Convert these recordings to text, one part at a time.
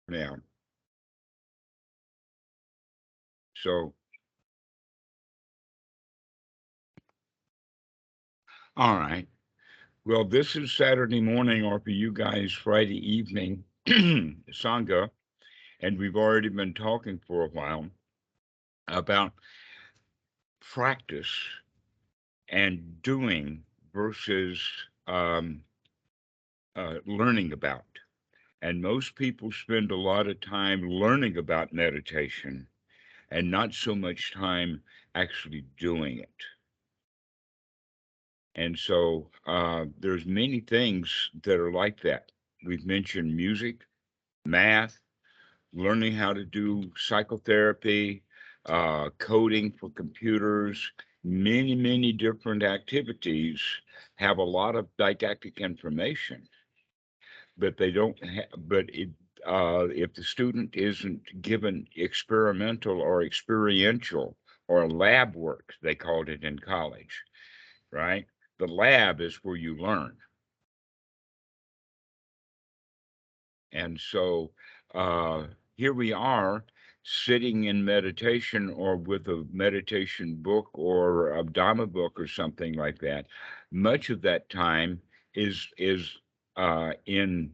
Yeah. So, all right. Well, this is Saturday morning, or for you guys, Friday evening, Sangha, and we've already been talking for a while about practice and doing versus um, learning about. And most people spend a lot of time learning about meditation and not so much time actually doing it. And so there's many things that are like that. We've mentioned music, math, learning how to do psychotherapy, coding for computers, many different activities have a lot of didactic information, but they don't but if the student isn't given experimental or experiential or lab work, they called it in college, right? The lab is where you learn. And so uh, here we are sitting in meditation or with a meditation book or a Dhamma book or something like that. Much of that time is in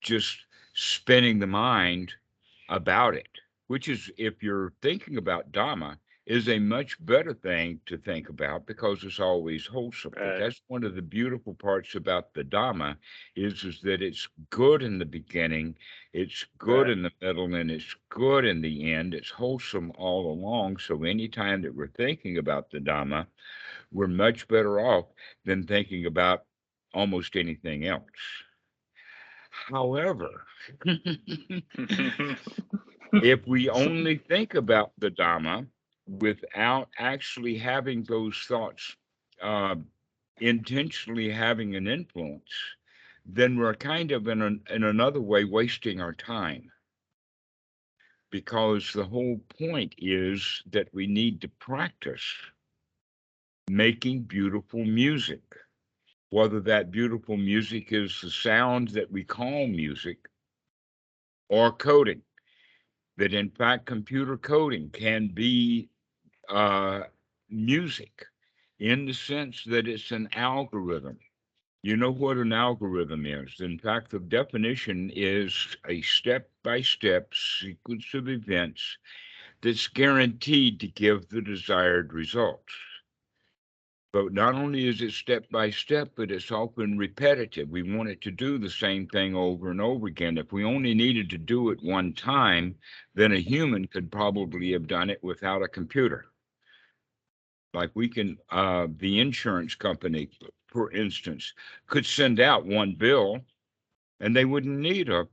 just spinning the mind about it, which is, if you're thinking about Dhamma, is a much better thing to think about because it's always wholesome. But Right. that's one of the beautiful parts about the Dhamma is that it's good in the beginning, it's good Right. in the middle, and it's good in the end. It's wholesome all along. So anytime that we're thinking about the Dhamma, we're much better off than thinking about almost anything else. However, if we only think about the Dhamma without actually having those thoughts uh, intentionally having an influence, then we're kind of in another way wasting our time, because the whole point is that we need to practice making beautiful music, whether that beautiful music is the sounds that we call music or coding. That in fact, computer coding can be uh, music in the sense that it's an algorithm. You know what an algorithm is. In fact, the definition is a step by step sequence of events that's guaranteed to give the desired results. But not only is it step by step, but it's often repetitive. We want it to do the same thing over and over again. If we only needed to do it one time, then a human could probably have done it without a computer. Like we can, the insurance company, for instance, could send out one bill and they wouldn't need a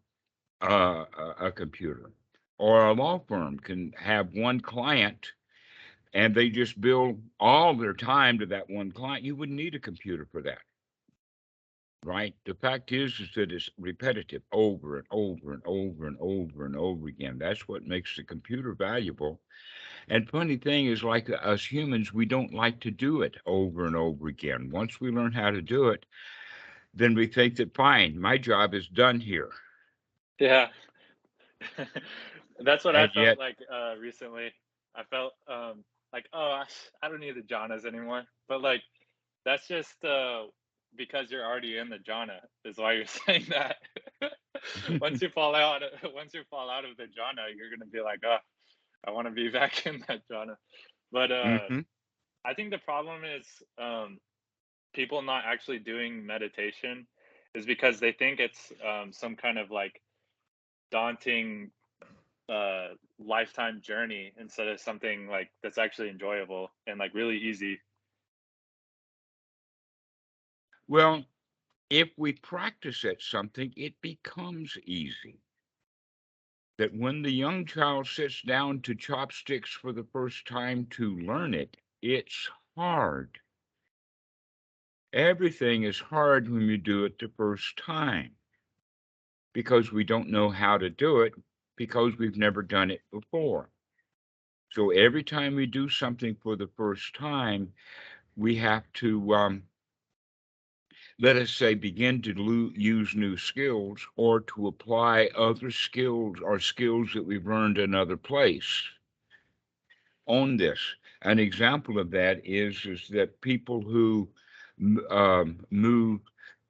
computer. Or a law firm can have one client and they just bill all their time to that one client. You wouldn't need a computer for that, right? The fact is that it's repetitive over and over and over and over and over again. That's what makes the computer valuable. And funny thing is, like us humans, we don't like to do it over and over again. Once we learn how to do it, then we think that fine, my job is done here. Yeah. That's what I And felt yet, like recently. I felt like, oh, I don't need the jhanas anymore. But like that's just because you're already in the jhana is why you're saying that. Once you fall out of the jhana, you're gonna be like, oh, I want to be back in that jhana. But mhm. I think the problem is people not actually doing meditation is because they think it's some kind of like daunting lifetime journey instead of something like that's actually enjoyable and like really easy. Well, if we practice at something, it becomes easy. That when the young child sits down to chopsticks for the first time to learn it, it's hard. Everything is hard when you do it the first time because we don't know how to do it because we've never done it before. So every time we do something for the first time, we have to let us say, begin to use new skills or to apply other skills or skills that we've learned in another place on this. An example of that is that people who move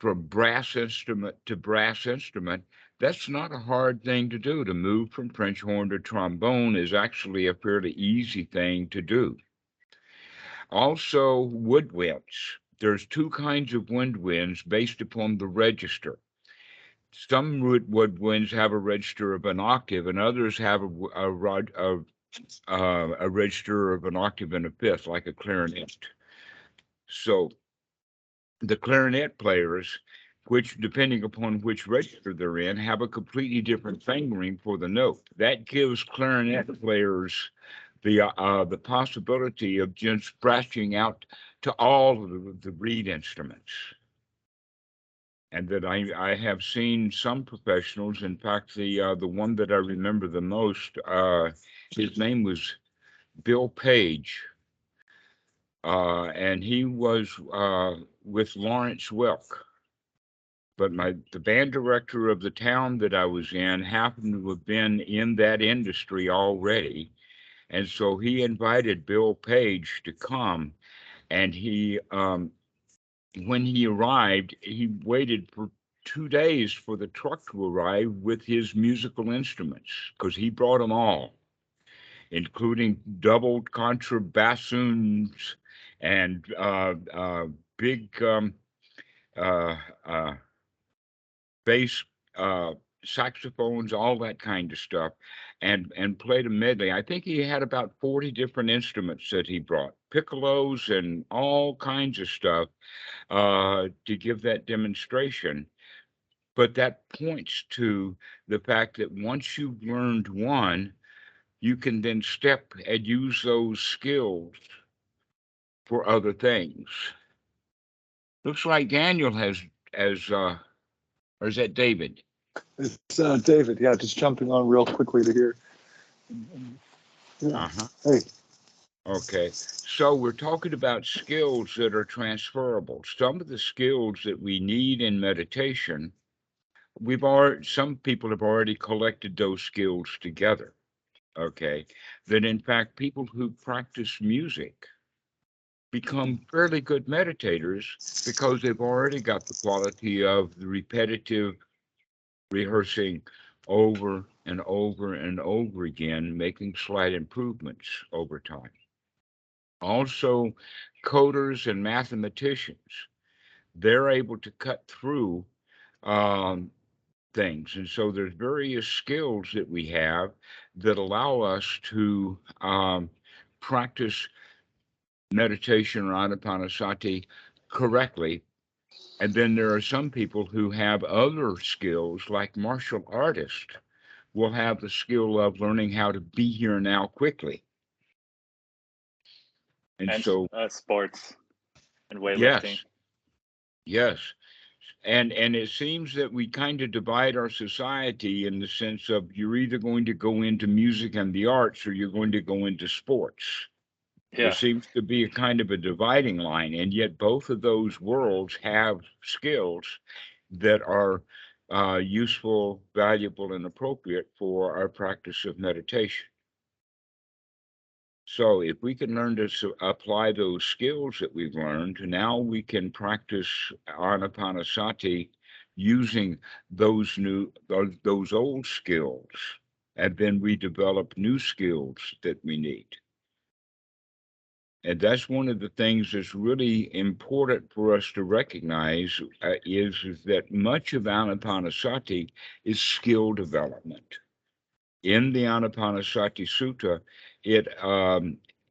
from brass instrument to brass instrument, that's not a hard thing to do. To move from French horn to trombone is actually a fairly easy thing to do. Also, woodwinds. There's two kinds of woodwinds based upon the register. Some woodwinds have a register of an octave, and others have a register of an octave and a fifth, like a clarinet. So the clarinet players, which depending upon which register they're in, have a completely different fingering for the note. That gives clarinet players the possibility of just branching out to all of the reed instruments. And that I have seen some professionals. In fact, the one that I remember the most, his name was Bill Page, and he was with Lawrence Welk. But the band director of the town that I was in happened to have been in that industry already, and so he invited Bill Page to come. And he, when he arrived, he waited for 2 days for the truck to arrive with his musical instruments, because he brought them all, including double contrabassoons and big bass saxophones, all that kind of stuff, and played a medley. I think he had about 40 different instruments that he brought, piccolos and all kinds of stuff, to give that demonstration. But that points to the fact that once you've learned one, you can then step and use those skills for other things. Looks like Daniel has, or is that David? It's David. Yeah, just jumping on real quickly to hear. Yeah. Hey. Okay, so we're talking about skills that are transferable. Some of the skills that we need in meditation, some people have already collected those skills together. Okay, that in fact, people who practice music become fairly good meditators because they've already got the quality of the repetitive rehearsing over and over and over again, making slight improvements over time. Also, coders and mathematicians, they're able to cut through things. And so there's various skills that we have that allow us to practice meditation or anapanasati correctly. And then there are some people who have other skills, like martial artists will have the skill of learning how to be here now quickly. And so sports and weightlifting. Yes. And it seems that we kind of divide our society in the sense of you're either going to go into music and the arts or you're going to go into sports. Yeah. There seems to be a kind of a dividing line, and yet both of those worlds have skills that are useful, valuable, and appropriate for our practice of meditation. So if we can learn to apply those skills that we've learned, now we can practice anapanasati using those old skills, and then we develop new skills that we need. And that's one of the things that's really important for us to recognize is that much of anapanasati is skill development. In the Anapanasati Sutta,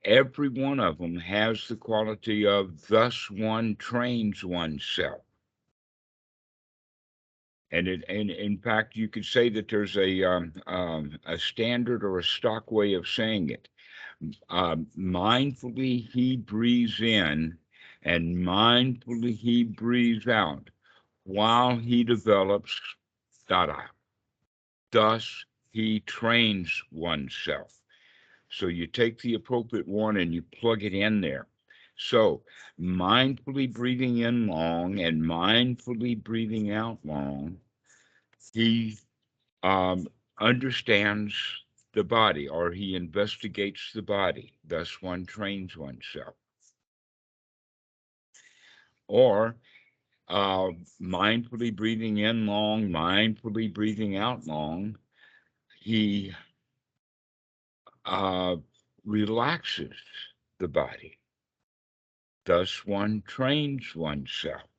every one of them has the quality of thus one trains oneself. And in fact, you could say that there's a standard or a stock way of saying it. Mindfully he breathes in and mindfully he breathes out while he develops dada. Thus he trains oneself. So you take the appropriate one and you plug it in there. So, mindfully breathing in long and mindfully breathing out long, he understands the body, or he investigates the body. Thus, one trains oneself. Or mindfully breathing in long, mindfully breathing out long, he relaxes the body. Thus, one trains oneself.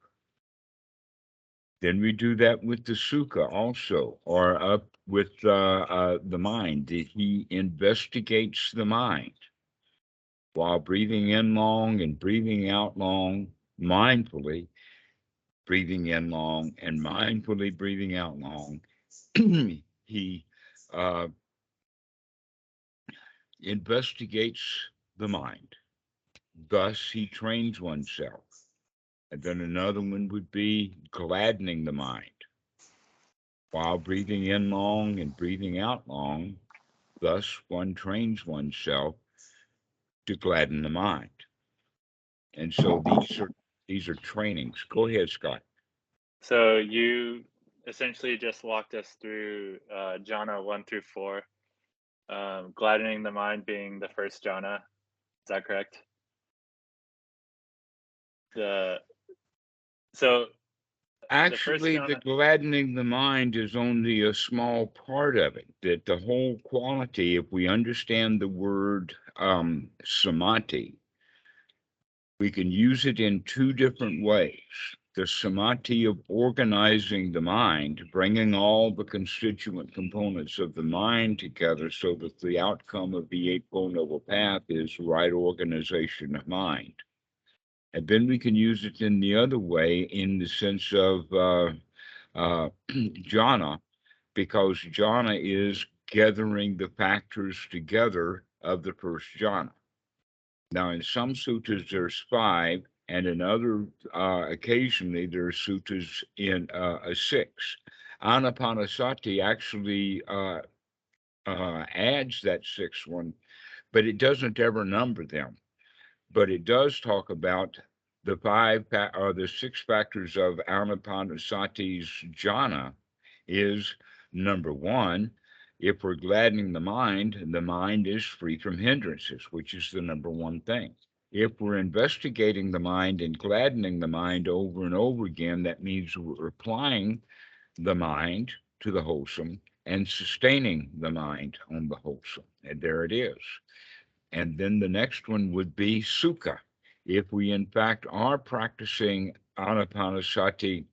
Then we do that with the sukha also, or up with the mind. He investigates the mind while breathing in long and breathing out long, mindfully breathing in long and mindfully breathing out long. He investigates the mind. Thus, he trains oneself. And then another one would be gladdening the mind. While breathing in long and breathing out long, thus one trains oneself to gladden the mind. And so these are trainings. Go ahead, Scott. So you essentially just walked us through jhana 1 through 4, gladdening the mind being the first jhana. Is that correct? Actually, the gladdening the mind is only a small part of it. That the whole quality, if we understand the word samadhi, we can use it in two different ways. The samadhi of organizing the mind, bringing all the constituent components of the mind together so that the outcome of the Eightfold Noble Path is right organization of mind. And then we can use it in the other way in the sense of jhana, because jhana is gathering the factors together of the first jhana. Now, in some suttas, there's 5, and in other, occasionally, there are suttas in a 6. Anapanasati actually adds that 6th one, but it doesn't ever number them. But it does talk about the 6 factors of Anapanasati's jhana. Is number 1, if we're gladdening the mind is free from hindrances, which is the number 1 thing. If we're investigating the mind and gladdening the mind over and over again, that means we're applying the mind to the wholesome and sustaining the mind on the wholesome. And there it is. And then the next one would be sukha. If we, in fact, are practicing anapanasati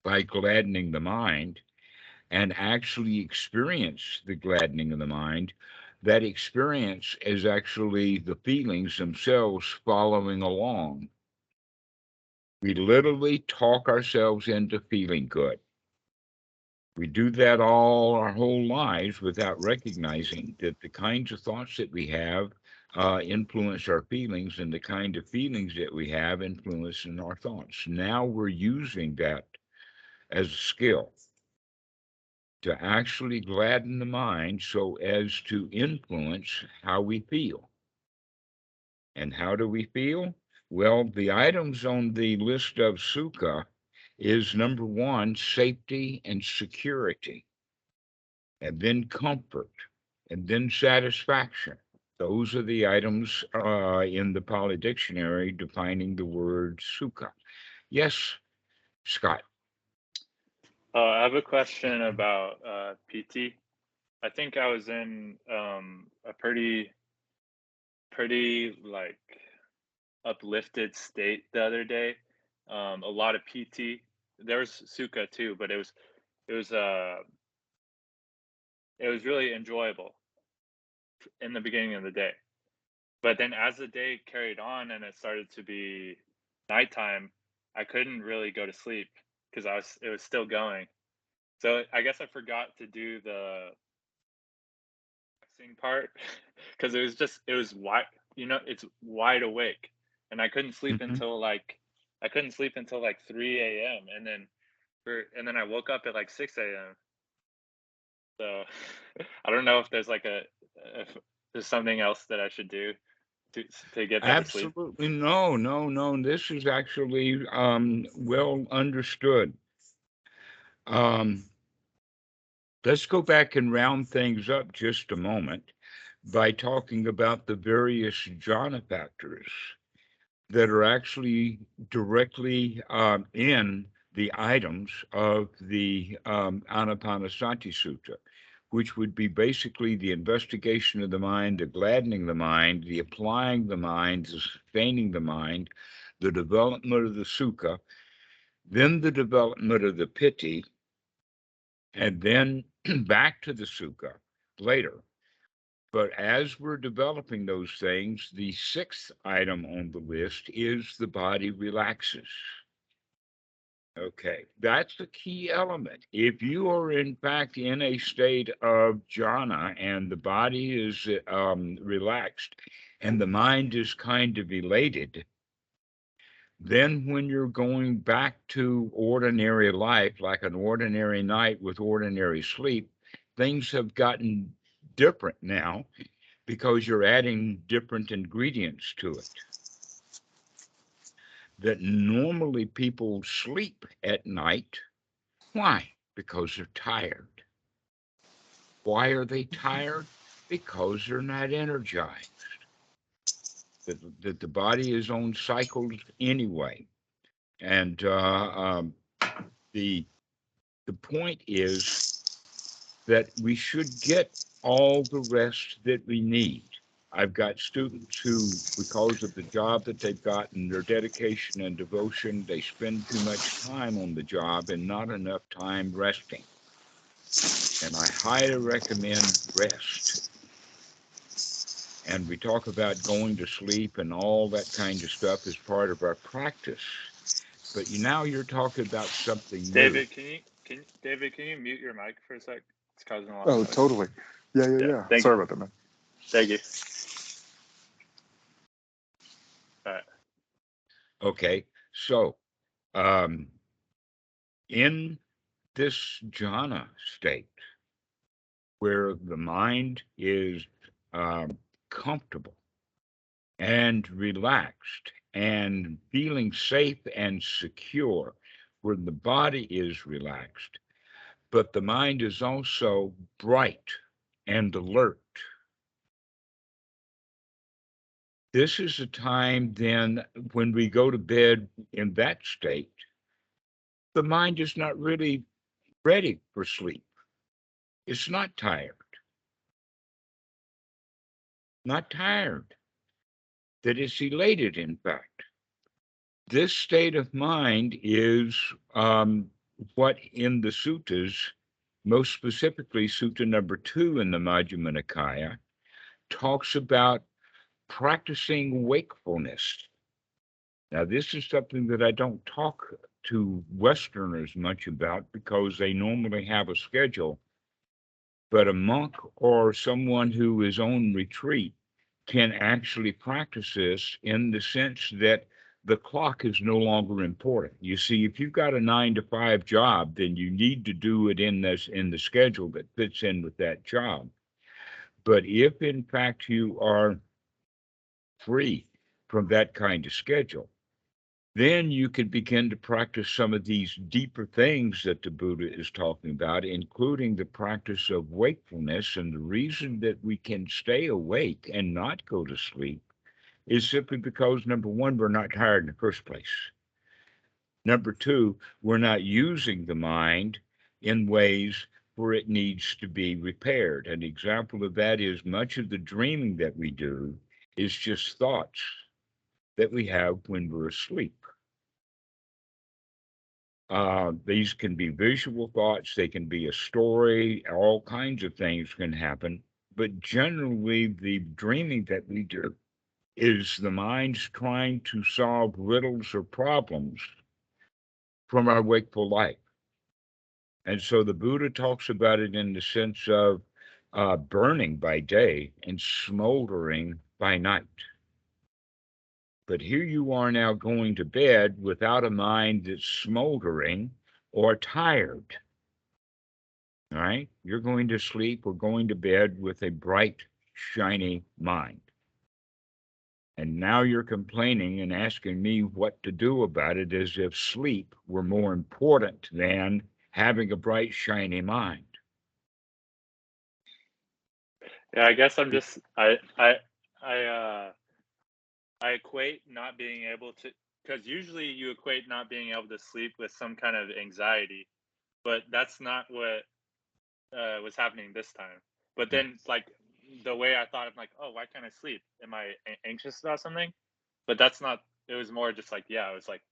by gladdening the mind and actually experience the gladdening of the mind, that experience is actually the feelings themselves following along. We literally talk ourselves into feeling good. We do that all our whole lives without recognizing that the kinds of thoughts that we have influence our feelings, and the kind of feelings that we have influence in our thoughts. Now we're using that as a skill to actually gladden the mind so as to influence how we feel. And how do we feel? Well, the items on the list of sukha is number 1, safety and security, and then comfort, and then satisfaction. Those are the items in the Pali Dictionary defining the word sukha. Yes, Scott. I have a question about Piti. I think I was in a pretty like uplifted state the other day. A lot of Piti. There was sukha too, but it was really enjoyable in the beginning of the day. But then as the day carried on and it started to be nighttime, I couldn't really go to sleep because it was still going. So I guess I forgot to do the relaxing part because it was wide, it's wide awake, and I couldn't sleep until like 3 a.m. and then I woke up at like 6 a.m. So I don't know if there's like if there's something else that I should do. to get better sleep? Absolutely no. This is actually well understood. Let's go back and round things up just a moment by talking about the various jhana factors that are actually directly in the items of the Anapanasati Sutta, which would be basically the investigation of the mind, the gladdening the mind, the applying the mind, the sustaining the mind, the development of the sukha, then the development of the piti, and then back to the sukha later. But as we're developing those things, the sixth item on the list is the body relaxes. Okay, that's the key element. If you are in fact in a state of jhana and the body is relaxed and the mind is kind of elated, then when you're going back to ordinary life, like an ordinary night with ordinary sleep, things have gotten different now because you're adding different ingredients to it. That normally people sleep at night. Why? Because they're tired. Why are they tired? Because they're not energized. That the body is on cycles anyway. And the point is that we should get all the rest that we need. I've got students who, because of the job that they've got and their dedication and devotion, they spend too much time on the job and not enough time resting. And I highly recommend rest. And we talk about going to sleep and all that kind of stuff as part of our practice. But now you're talking about something David, new. can you mute your mic for a sec? It's causing a lot Oh, of noise. totally. Yeah. Sorry about that, man. Thank you. All right. Okay, so in this jhana state, where the mind is comfortable and relaxed and feeling safe and secure, where the body is relaxed, but the mind is also bright and alert. This is a time then when we go to bed in that state, the mind is not really ready for sleep. It's not tired. Not tired. That it's elated, in fact. This state of mind is what in the suttas, most specifically Sutta number 2 in the Majjhima Nikāya, talks about practicing wakefulness. Now, this is something that I don't talk to Westerners much about because they normally have a schedule. But a monk or someone who is on retreat can actually practice this in the sense that the clock is no longer important. You see, if you've got a 9-to-5 job, then you need to do it in the schedule that fits in with that job. But if in fact you are free from that kind of schedule, then you could begin to practice some of these deeper things that the Buddha is talking about, including the practice of wakefulness. And the reason that we can stay awake and not go to sleep is simply because, number one, we're not tired in the first place. Number two, we're not using the mind in ways where it needs to be repaired. An example of that is much of the dreaming that we do is just thoughts that we have when we're asleep. These can be visual thoughts, they can be a story, all kinds of things can happen. But generally, the dreaming that we do is the mind's trying to solve riddles or problems from our wakeful life. And so the Buddha talks about it in the sense of burning by day and smoldering by night. But here you are now going to bed without a mind that's smoldering or tired. All right? You're going to sleep or going to bed with a bright, shiny mind. And now you're complaining and asking me what to do about it, as if sleep were more important than having a bright, shiny mind. Yeah, I guess I'm just I equate not being able to, because usually you equate not being able to sleep with some kind of anxiety, but that's not what was happening this time. But then, like, the way I thought, I'm like, oh, why can't I sleep? Am I anxious about something? But that's not. It was more just like, yeah, I was like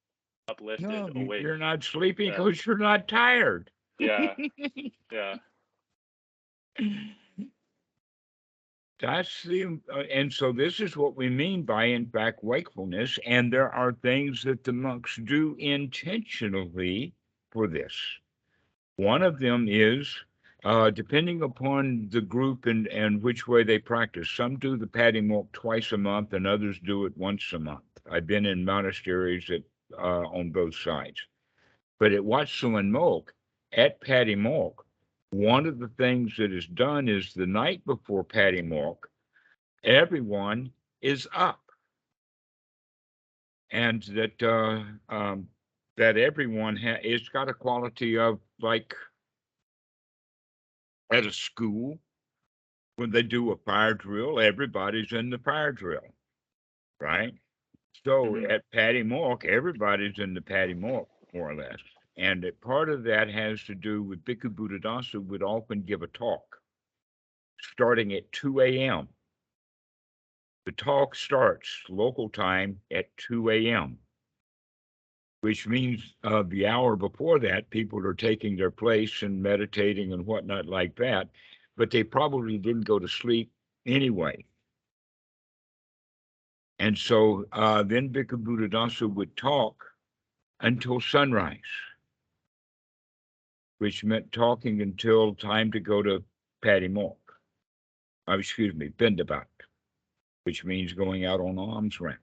uplifted, No, awake. you're not sleeping Yeah. because you're not tired. Yeah, yeah. That's the, and so this is what we mean by, in fact, wakefulness. And there are things that the monks do intentionally for this. One of them is, depending upon the group and which way they practice. Some do the paddy milk twice a month, and others do it once a month. I've been in monasteries that on both sides. But at Wat Suan Mok, at paddy milk, one of the things that is done is the night before paddy milk, everyone is up, and that everyone it's got a quality of, like, at a school when they do a fire drill, everybody's in the fire drill, right? So at paddy milk, everybody's in the paddy milk, more or less. And part of that has to do with Bhikkhu Buddhadasa would often give a talk starting at 2 a.m. The talk starts local time at 2 a.m., which means the hour before that, people are taking their place and meditating and whatnot like that, but they probably didn't go to sleep anyway. And so then Bhikkhu Buddhadasa would talk until sunrise, which meant talking until time to go to paddy milk. Excuse me, Bindabat, which means going out on alms round.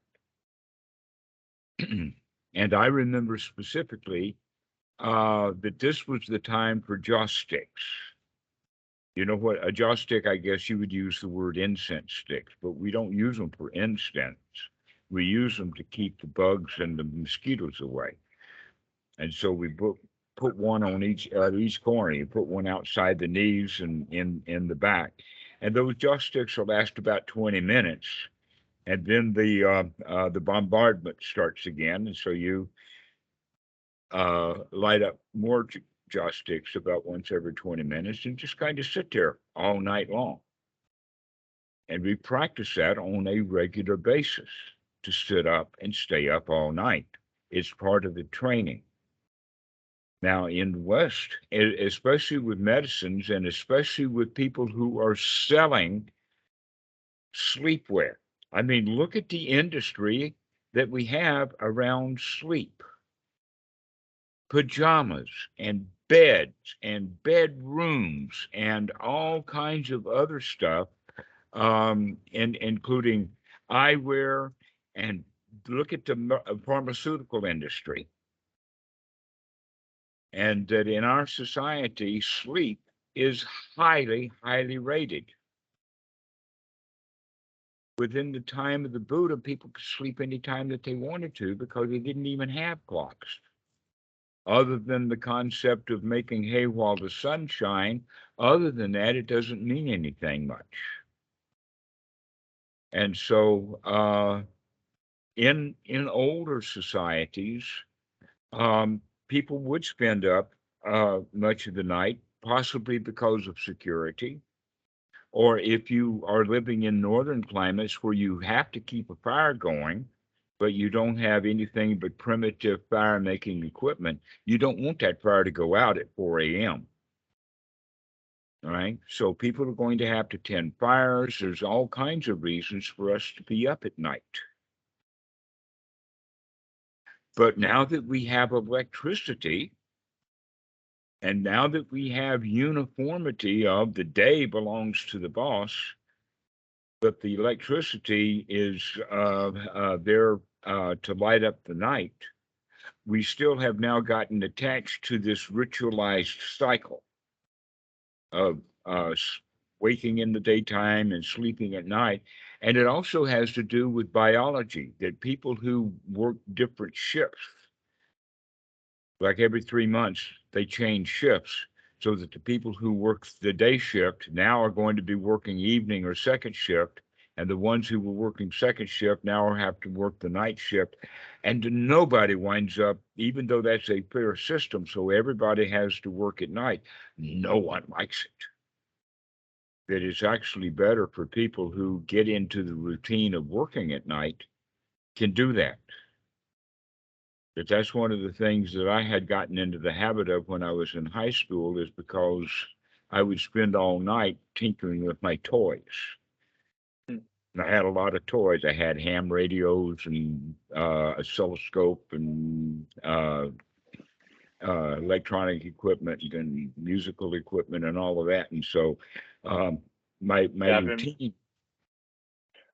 And I remember specifically that this was the time for joss sticks. You know what? A joss stick, I guess you would use the word incense sticks, but we don't use them for incense. We use them to keep the bugs and the mosquitoes away. And so we put one on each corner. You put one outside the knees and in the back. And those joss sticks will last about 20 minutes. And then the bombardment starts again. And so you light up more joss sticks about once every 20 minutes and just kind of sit there all night long. And we practice that on a regular basis, to sit up and stay up all night. It's part of the training. Now, in the West, especially with medicines and especially with people who are selling sleepwear, I mean, look at the industry that we have around sleep. Pajamas and beds and bedrooms and all kinds of other stuff, and including eyewear. And look at the pharmaceutical industry. And that in our society, sleep is highly, highly rated. Within the time of the Buddha, people could sleep any time that they wanted to because they didn't even have clocks. Other than the concept of making hay while the sun shines, other than that, it doesn't mean anything much. And so in older societies, people would spend up much of the night, possibly because of security. Or if you are living in northern climates where you have to keep a fire going, but you don't have anything but primitive fire making equipment, you don't want that fire to go out at 4 a.m. All right. So people are going to have to tend fires. There's all kinds of reasons for us to be up at night. But now that we have electricity, and now that we have uniformity of the day belongs to the boss, but the electricity is there to light up the night, we still have now gotten attached to this ritualized cycle of waking in the daytime and sleeping at night. And it also has to do with biology, that people who work different shifts, like every 3 months, they change shifts, so that the people who work the day shift now are going to be working evening or second shift, and the ones who were working second shift now have to work the night shift. And nobody winds up, even though that's a fair system, so everybody has to work at night, no one likes it. That it's actually better for people who get into the routine of working at night can do that. But that's one of the things that I had gotten into the habit of when I was in high school, is because I would spend all night tinkering with my toys. Hmm. And I had a lot of toys. I had ham radios and oscilloscope and electronic equipment and musical equipment and all of that. And so my Yeah, routine.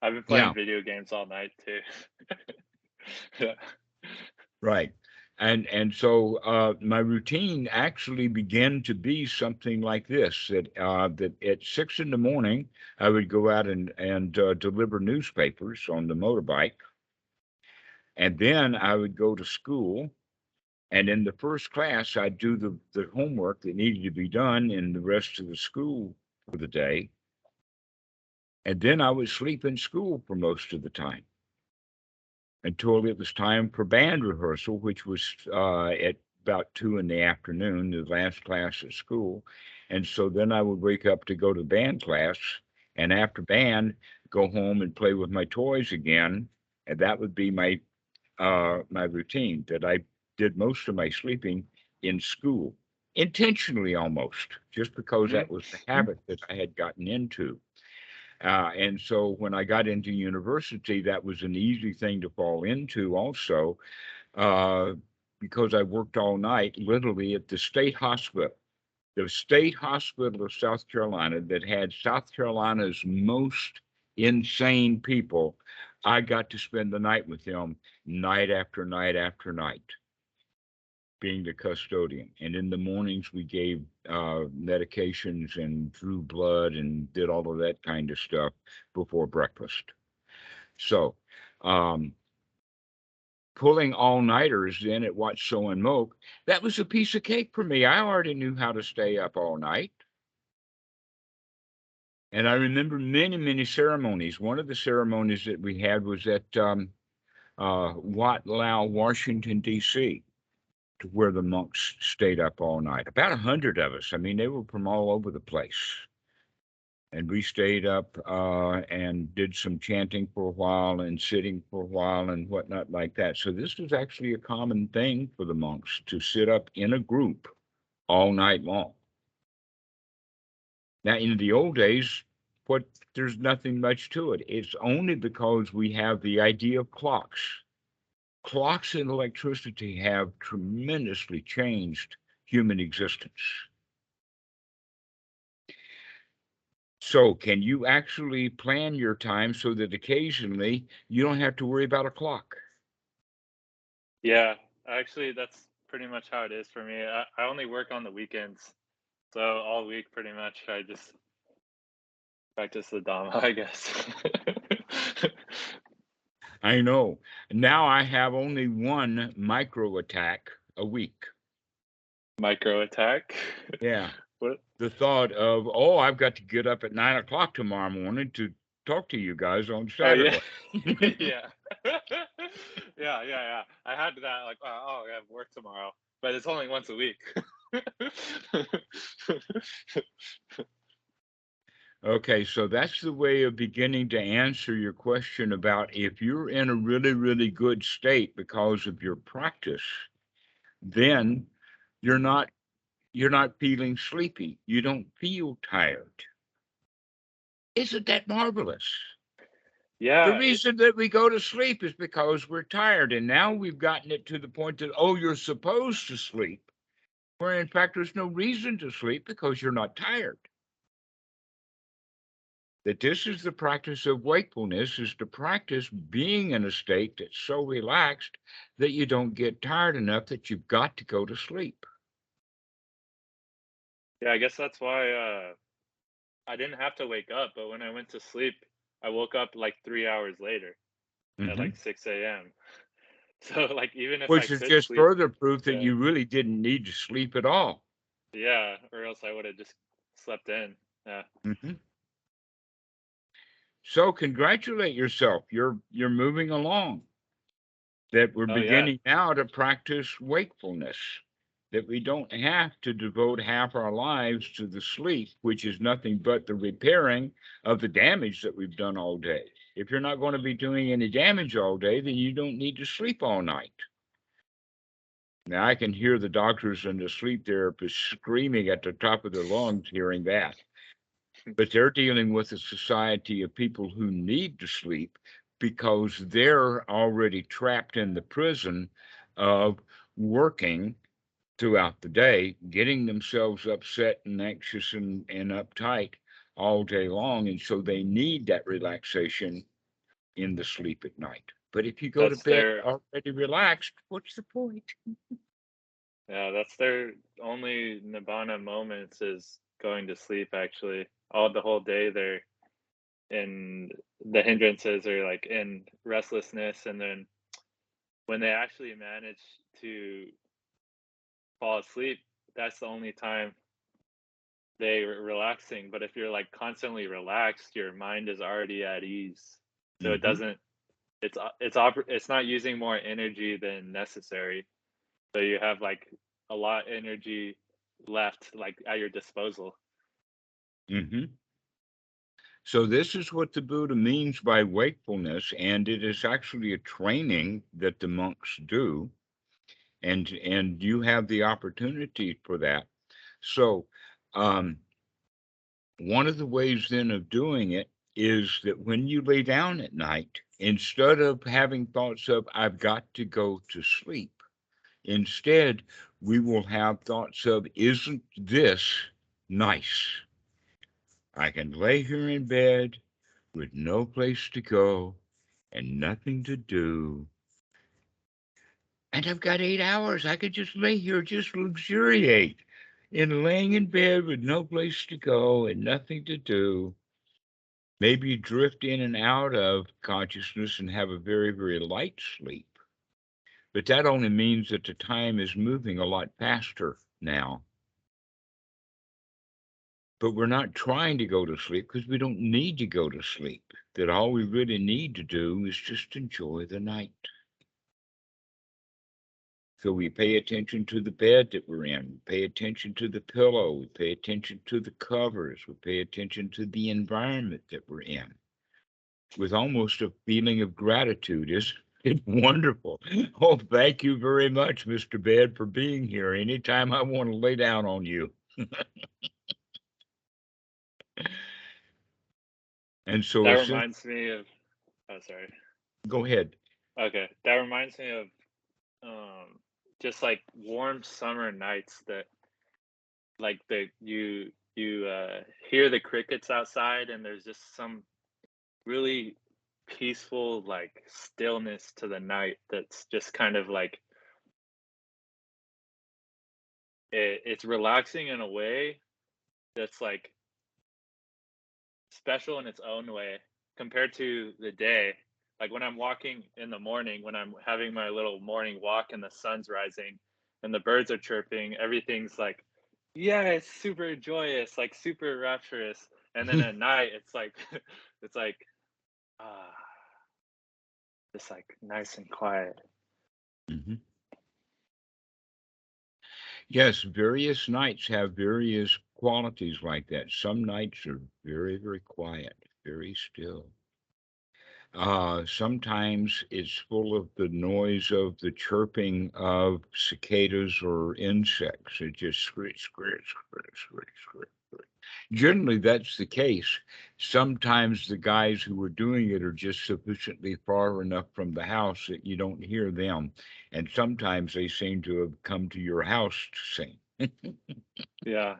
I've been playing video games all night too. Yeah. Right. And so my routine actually began to be something like this, that at 6 a.m, I would go out and deliver newspapers on the motorbike. And then I would go to school. And in the first class, I'd do the homework that needed to be done in the rest of the school for the day. And then I would sleep in school for most of the time, until it was time for band rehearsal, which was at about 2 p.m, the last class at school. And so then I would wake up to go to band class, and after band, go home and play with my toys again. And that would be my routine, that I did most of my sleeping in school, intentionally almost, just because that was the habit that I had gotten into. And so when I got into university, that was an easy thing to fall into also, because I worked all night, literally at the state hospital of South Carolina, that had South Carolina's most insane people. I got to spend the night with them, night after night after night, being the custodian. And in the mornings, we gave medications and drew blood and did all of that kind of stuff before breakfast. So pulling all-nighters then at Wat So and Mok, that was a piece of cake for me. I already knew how to stay up all night. And I remember many, many ceremonies. One of the ceremonies that we had was at Wat Lao, Washington, D.C., where the monks stayed up all night. About 100 of us. I mean, they were from all over the place. And we stayed up and did some chanting for a while and sitting for a while and whatnot like that. So this was actually a common thing for the monks, to sit up in a group all night long. Now, in the old days, there's nothing much to it. It's only because we have the idea of clocks. Clocks and electricity have tremendously changed human existence. So can you actually plan your time so that occasionally you don't have to worry about a clock? Yeah, actually, that's pretty much how it is for me. I only work on the weekends. So all week, pretty much, I just practice the Dhamma, I guess. I know. Now I have only one micro attack a week. Micro attack? Yeah. What? The thought of, oh, I've got to get up at 9 o'clock tomorrow morning to talk to you guys on Saturday. Oh, yeah. Yeah. Yeah. I had that, like, oh, I have work tomorrow, but it's only once a week. Okay, so that's the way of beginning to answer your question about if you're in a really, really good state because of your practice, then you're not feeling sleepy. You don't feel tired. Isn't that marvelous? Yeah. The reason that we go to sleep is because we're tired. And now we've gotten it to the point that, oh, you're supposed to sleep, where in fact there's no reason to sleep because you're not tired. That this is the practice of wakefulness, is to practice being in a state that's so relaxed that you don't get tired enough that you've got to go to sleep. Yeah, I guess that's why I didn't have to wake up, but when I went to sleep, I woke up like 3 hours later at Hmm. like 6 a.m. So like even if I Which is could just sleep, further proof that yeah, you really didn't need to sleep at all. yeah, or else I would have just slept in. Yeah. Hmm. So congratulate yourself. You're moving along. That we're Oh yeah, beginning now to practice wakefulness. That we don't have to devote half our lives to the sleep, which is nothing but the repairing of the damage that we've done all day. If you're not going to be doing any damage all day, then you don't need to sleep all night. Now, I can hear the doctors and the sleep therapists screaming at the top of their lungs hearing that. But they're dealing with a society of people who need to sleep because they're already trapped in the prison of working throughout the day, getting themselves upset and anxious and uptight all day long. And so they need that relaxation in the sleep at night. But if you go to that's bed their already relaxed, what's the point? yeah, that's their only Nibbāna moments is going to sleep. Actually, all the whole day they're in the hindrances or like in restlessness, and then when they actually manage to fall asleep, that's the only time they're relaxing. But if you're like constantly relaxed, your mind is already at ease, so it Hmm. doesn't. It's not using more energy than necessary. So you have like a lot energy left, like at your disposal. Hmm. So this is what the Buddha means by wakefulness, and it is actually a training that the monks do, and you have the opportunity for that. So um, one of the ways then of doing it is that when you lay down at night, instead of having thoughts of I've got to go to sleep, instead we will have thoughts of isn't this nice? I can lay here in bed with no place to go and nothing to do. And I've got 8 hours. I could just lay here, just luxuriate in laying in bed with no place to go and nothing to do. Maybe drift in and out of consciousness and have a very, very light sleep. But that only means that the time is moving a lot faster now. But we're not trying to go to sleep because we don't need to go to sleep. That all we really need to do is just enjoy the night. So we pay attention to the bed that we're in, we pay attention to the pillow, we pay attention to the covers, we pay attention to the environment that we're in with almost a feeling of gratitude. Isn't it wonderful? Oh, thank you very much, Mr. Bed, for being here. Anytime I want to lay down on you. And so That it's just, reminds me of. Oh, sorry. go ahead. Okay, that reminds me of just like warm summer nights that like you hear the crickets outside and there's just some really peaceful like stillness to the night that's just kind of like it's relaxing in a way that's like special in its own way compared to the day. Like when I'm walking in the morning, when I'm having my little morning walk and the sun's rising and the birds are chirping, everything's like, yeah, it's super joyous, like super rapturous. And then at night, it's like, it's like, ah, just like nice and quiet. Mhm. Yes, various nights have various qualities like that. Some nights are very, very quiet, very still. Sometimes it's full of the noise of the chirping of cicadas or insects. It just screech, screech, screech, screech, screech, screech. Generally, that's the case. Sometimes the guys who are doing it are just sufficiently far enough from the house that you don't hear them. And sometimes they seem to have come to your house to sing. Yeah.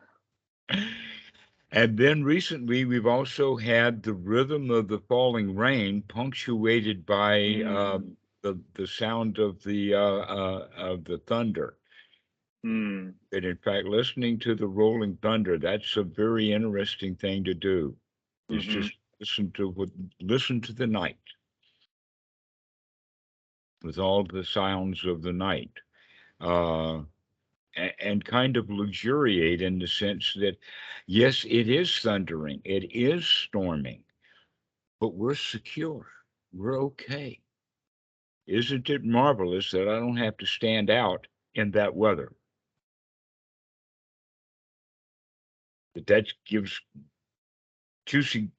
And then recently, we've also had the rhythm of the falling rain, punctuated by Mm. the sound of the thunder. Mm. And in fact, listening to the rolling thunder, that's a very interesting thing to do. Is Mm-hmm. just listen to the night with all the sounds of the night. And kind of luxuriate in the sense that, yes, it is thundering, it is storming, but we're secure. We're okay. Isn't it marvelous that I don't have to stand out in that weather? That gives juicy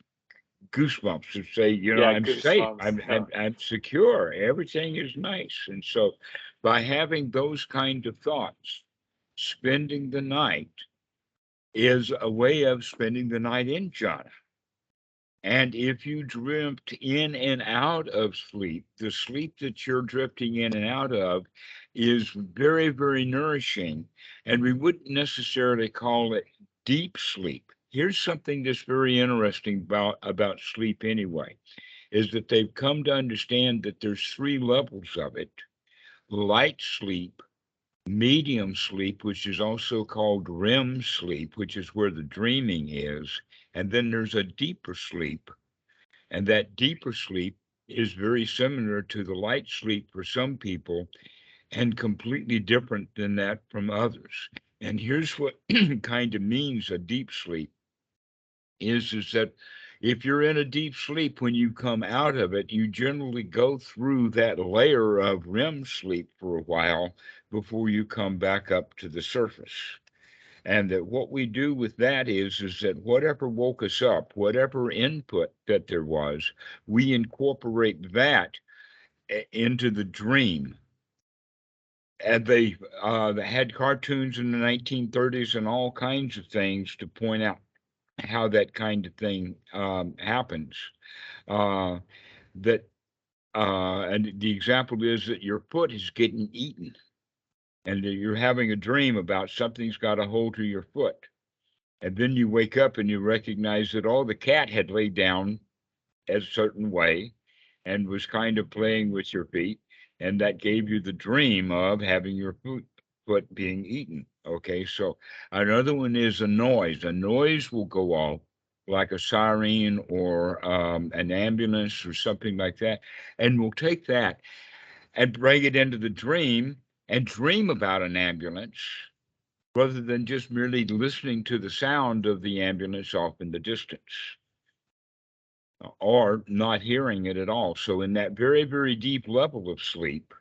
goosebumps to say, Yeah, I'm safe. goosebumps. I'm secure. Everything is nice. And so by having those kind of thoughts, spending the night is a way of spending the night in jhana. And if you drift in and out of sleep, the sleep that you're drifting in and out of is very, very nourishing. And we wouldn't necessarily call it deep sleep. Here's something that's very interesting about sleep anyway, is that they've come to understand that there's three levels of it: light sleep, medium sleep, which is also called REM sleep, which is where the dreaming is, and then there's a deeper sleep. And that deeper sleep is very similar to the light sleep for some people and completely different than that from others. And here's what kind of means a deep sleep is that if you're in a deep sleep, when you come out of it, you generally go through that layer of REM sleep for a while before you come back up to the surface. And that what we do with that is that whatever woke us up, whatever input that there was, we incorporate that into the dream. And they had cartoons in the 1930s and all kinds of things to point out how that kind of thing happens. Uh, that and the example is that your foot is getting eaten, and that you're having a dream about something's got a hold of your foot. And then you wake up and you recognize that, oh, the cat had laid down a certain way and was kind of playing with your feet. And that gave you the dream of having your foot being eaten. Okay. So another one is a noise. A noise will go off like a siren or an ambulance or something like that. And we'll take that and bring it into the dream and dream about an ambulance rather than just merely listening to the sound of the ambulance off in the distance or not hearing it at all. So, in that very, very deep level of sleep,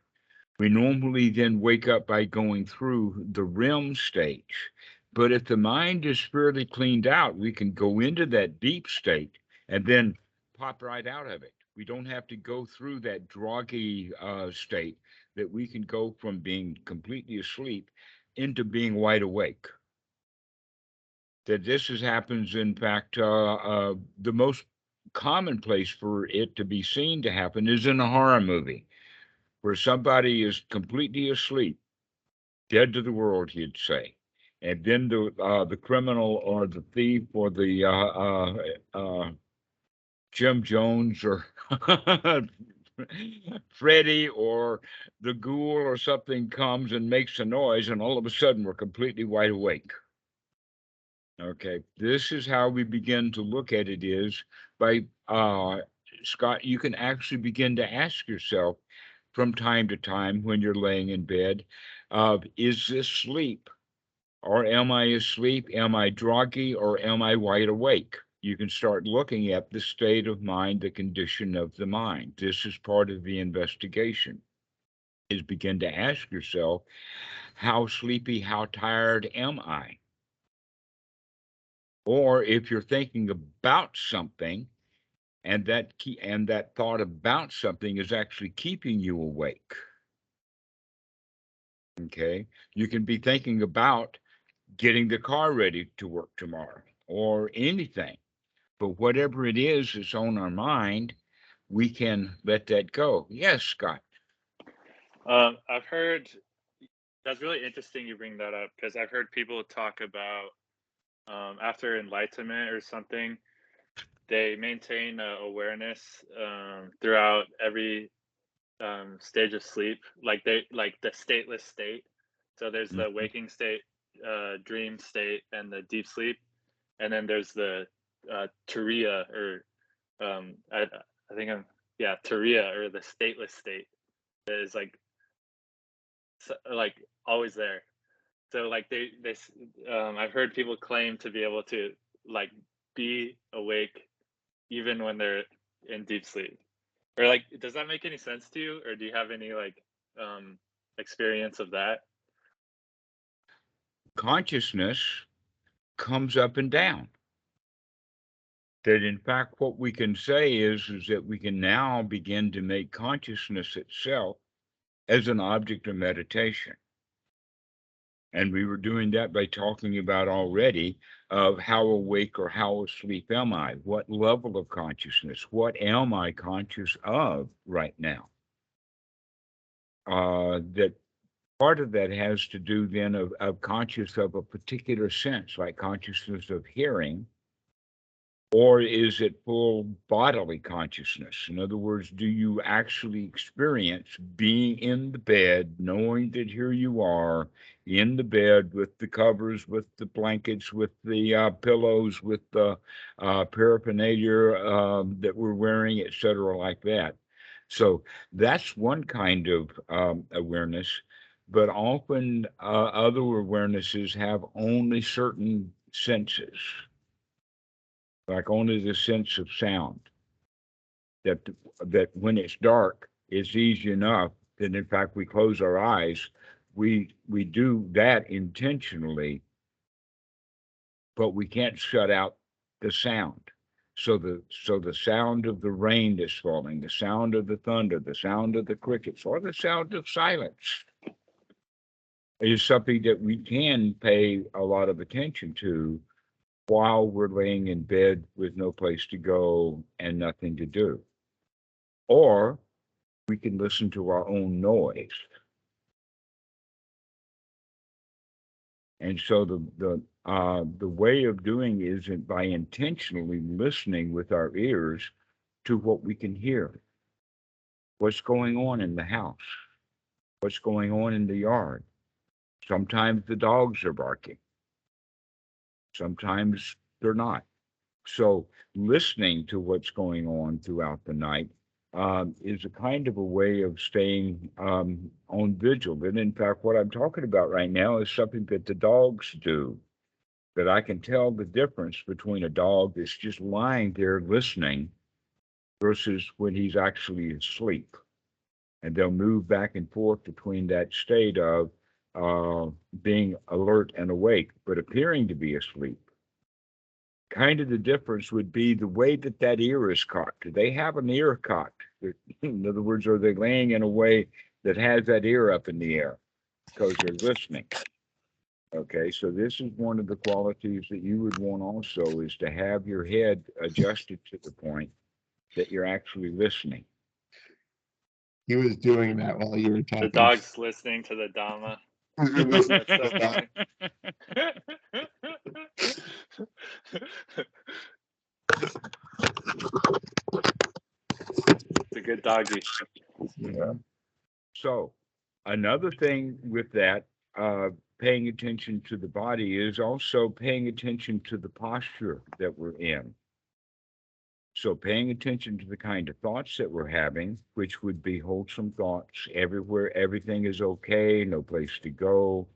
we normally then wake up by going through the REM stage. But if the mind is fairly cleaned out, we can go into that deep state and then pop right out of it. We don't have to go through that groggy state, that we can go from being completely asleep into being wide awake. That happens, in fact, the most common place for it to be seen to happen is in a horror movie where somebody is completely asleep, dead to the world, you'd say. And then the criminal or the thief or the Jim Jones or Freddy or the ghoul or something comes and makes a noise, and all of a sudden we're completely wide awake. Okay, this is how we begin to look at it is by Scott, you can actually begin to ask yourself from time to time when you're laying in bed, is this sleep? Or am I asleep? Am I groggy or am I wide awake? You can start looking at the state of mind, the condition of the mind. This is part of the investigation, is begin to ask yourself, how sleepy, how tired am I? Or if you're thinking about something and that thought about something is actually keeping you awake. Okay, you can be thinking about getting the car ready to work tomorrow or anything, but whatever it is that's on our mind, we can let that go. Yes, Scott. I've heard that's really interesting you bring that up, because I've heard people talk about after enlightenment or something, they maintain awareness throughout every stage of sleep, like the stateless state. So there's the waking state, dream state, and the deep sleep, and then there's the turiya, or I think turiya, or the stateless state, that is like always there. So like they I've heard people claim to be able to like be awake even when they're in deep sleep. Or like, does that make any sense to you, or do you have any like experience of that? Consciousness comes up and down. That in fact, what we can say is that we can now begin to make consciousness itself as an object of meditation. And we were doing that by talking about already of how awake or how asleep am I? What level of consciousness? What am I conscious of right now? That part of that has to do then of conscious of a particular sense, like consciousness of hearing, or is it full bodily consciousness? In other words, do you actually experience being in the bed, knowing that here you are in the bed with the covers, with the blankets, with the pillows, with the paraphernalia that we're wearing, etc., like that? So that's one kind of awareness, but often other awarenesses have only certain senses, like only the sense of sound. That when it's dark, it's easy enough that in fact we close our eyes. We do that intentionally, but we can't shut out the sound. So the sound of the rain that's falling, the sound of the thunder, the sound of the crickets, or the sound of silence is something that we can pay a lot of attention to while we're laying in bed with no place to go and nothing to do. Or we can listen to our own noise. And so the way of doing is by intentionally listening with our ears to what we can hear. What's going on in the house? What's going on in the yard? Sometimes the dogs are barking. Sometimes they're not. So listening to what's going on throughout the night is a kind of a way of staying on vigil. And in fact, what I'm talking about right now is something that the dogs do, that I can tell the difference between a dog that's just lying there listening versus when he's actually asleep. And they'll move back and forth between that state of being alert and awake, but appearing to be asleep. Kind of the difference would be the way that ear is cocked. Do they have an ear cocked? In other words, are they laying in a way that has that ear up in the air because they're listening? Okay, so this is one of the qualities that you would want also, is to have your head adjusted to the point that you're actually listening. He was doing that while you were talking. The dog's listening to the Dhamma. That's so funny. It's a good doggy. Yeah. So another thing with that, paying attention to the body, is also paying attention to the posture that we're in. So paying attention to the kind of thoughts that we're having, which would be wholesome thoughts everywhere, everything is okay, no place to go.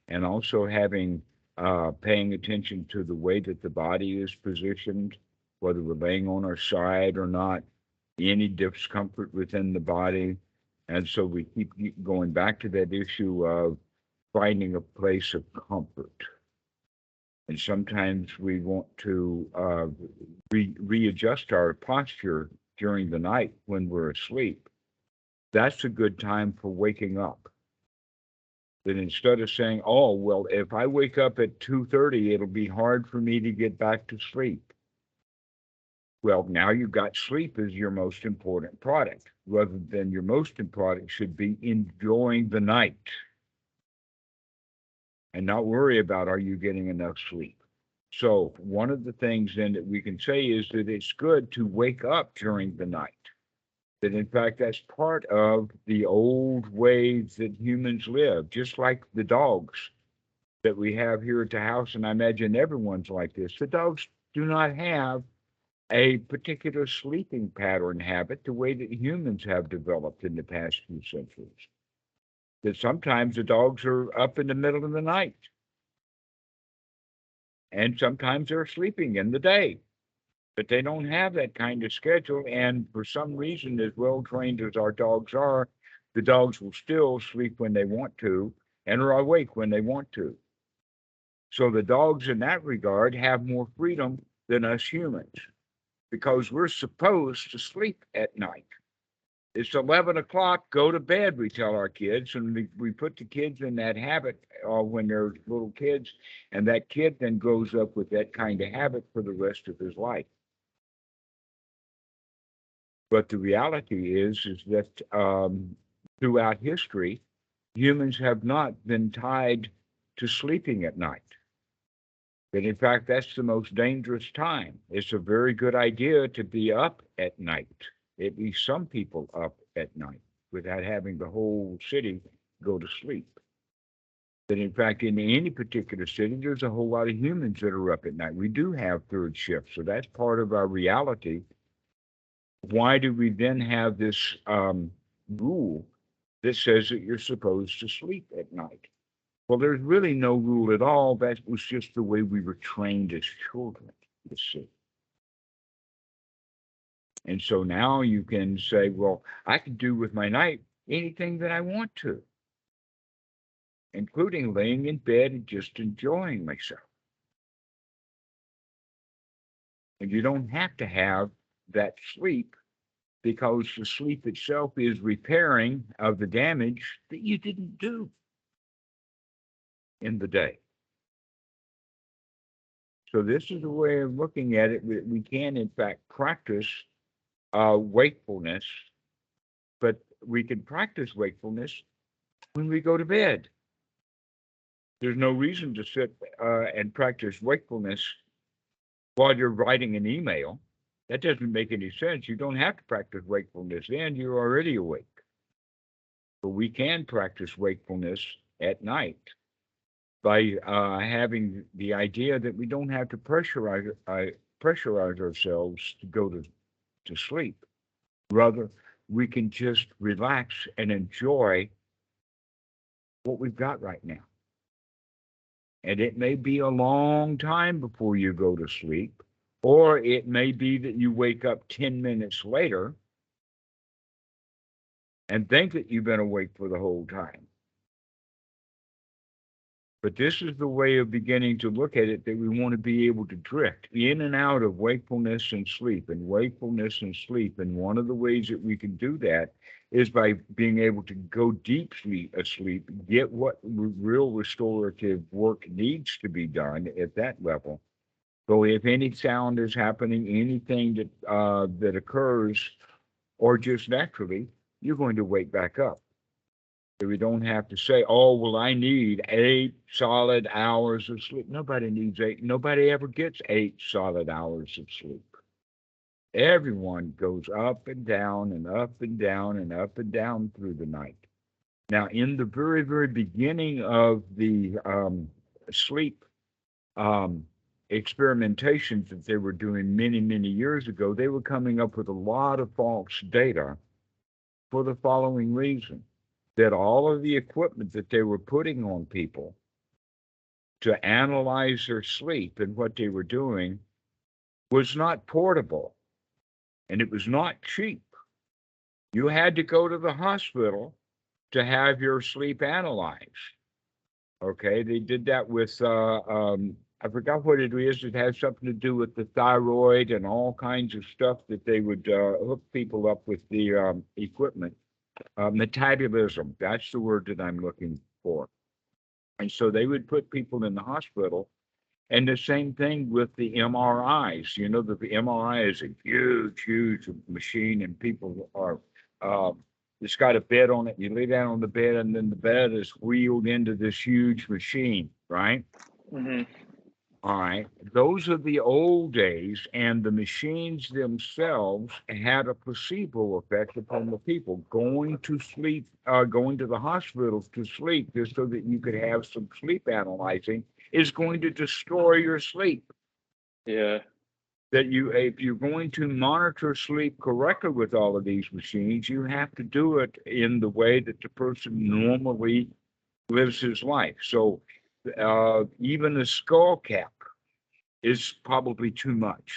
And also paying attention to the way that the body is positioned, whether we're laying on our side or not, any discomfort within the body. And so we keep going back to that issue of finding a place of comfort. And sometimes we want to readjust our posture during the night when we're asleep. That's a good time for waking up. That instead of saying, oh, well, if I wake up at 2:30, it'll be hard for me to get back to sleep. Well, now you've got sleep as your most important product, rather than your most important should be enjoying the night and not worry about, are you getting enough sleep? So one of the things then that we can say is that it's good to wake up during the night. That in fact, that's part of the old ways that humans live, just like the dogs that we have here at the house. And I imagine everyone's like this. The dogs do not have a particular sleeping pattern habit the way that humans have developed in the past few centuries. That sometimes the dogs are up in the middle of the night, and sometimes they're sleeping in the day. But they don't have that kind of schedule. And for some reason, as well trained as our dogs are, the dogs will still sleep when they want to and are awake when they want to. So the dogs in that regard have more freedom than us humans, because we're supposed to sleep at night. It's 11 o'clock, go to bed, we tell our kids, and we put the kids in that habit when they're little kids, and that kid then grows up with that kind of habit for the rest of his life. But the reality is that throughout history, humans have not been tied to sleeping at night. But in fact, that's the most dangerous time. It's a very good idea to be up at night, at least some people up at night, without having the whole city go to sleep. But in fact, in any particular city, there's a whole lot of humans that are up at night. We do have third shifts, so that's part of our reality. Why do we then have this rule that says that you're supposed to sleep at night? Well, there's really no rule at all. That was just the way we were trained as children, you see. And so now you can say, well, I can do with my night anything that I want to, including laying in bed and just enjoying myself. And you don't have to have that sleep, because the sleep itself is repairing of the damage that you didn't do in the day. So this is a way of looking at it. We can, in fact, practice wakefulness, but we can practice wakefulness when we go to bed. There's no reason to sit and practice wakefulness while you're writing an email. That doesn't make any sense. You don't have to practice wakefulness then. You're already awake. But we can practice wakefulness at night by having the idea that we don't have to pressurize ourselves to go to sleep. Rather, we can just relax and enjoy what we've got right now. And it may be a long time before you go to sleep, or it may be that you wake up 10 minutes later and think that you've been awake for the whole time. But this is the way of beginning to look at it, that we want to be able to drift in and out of wakefulness and sleep and wakefulness and sleep. And one of the ways that we can do that is by being able to go deeply asleep, get what real restorative work needs to be done at that level. So if any sound is happening, anything that occurs, or just naturally, you're going to wake back up. So we don't have to say, oh, well, I need 8 solid hours of sleep. Nobody needs 8. Nobody ever gets 8 solid hours of sleep. Everyone goes up and down and up and down and up and down through the night. Now, in the very, very beginning of the sleep experimentations that they were doing many, many years ago, they were coming up with a lot of false data for the following reason: that all of the equipment that they were putting on people to analyze their sleep and what they were doing was not portable, and it was not cheap. You had to go to the hospital to have your sleep analyzed. Okay, they did that with I forgot what it is. It has something to do with the thyroid and all kinds of stuff that they would hook people up with the equipment. Metabolism, that's the word that I'm looking for. And so they would put people in the hospital, and the same thing with the MRIs. You know that the MRI is a huge, huge machine, and people are, it's got a bed on it. You lay down on the bed, and then the bed is wheeled into this huge machine, right? Mm-hmm. All right. Those are the old days, and the machines themselves had a placebo effect upon the people. Going to sleep, going to the hospitals to sleep just so that you could have some sleep analyzing is going to destroy your sleep. Yeah. That if you're going to monitor sleep correctly with all of these machines, you have to do it in the way that the person normally lives his life. So even a skull cap is probably too much.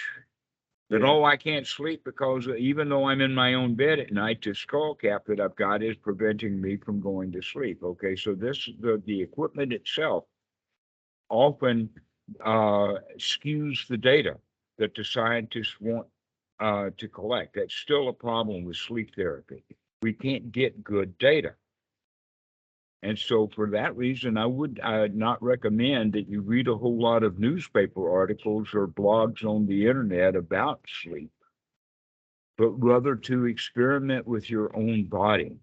That, Yeah. I can't sleep because even though I'm in my own bed at night, the skull cap that I've got is preventing me from going to sleep. Okay, so the equipment itself often skews the data that the scientists want to collect. That's still a problem with sleep therapy. We can't get good data. And so for that reason, I would not recommend that you read a whole lot of newspaper articles or blogs on the internet about sleep, but rather to experiment with your own body.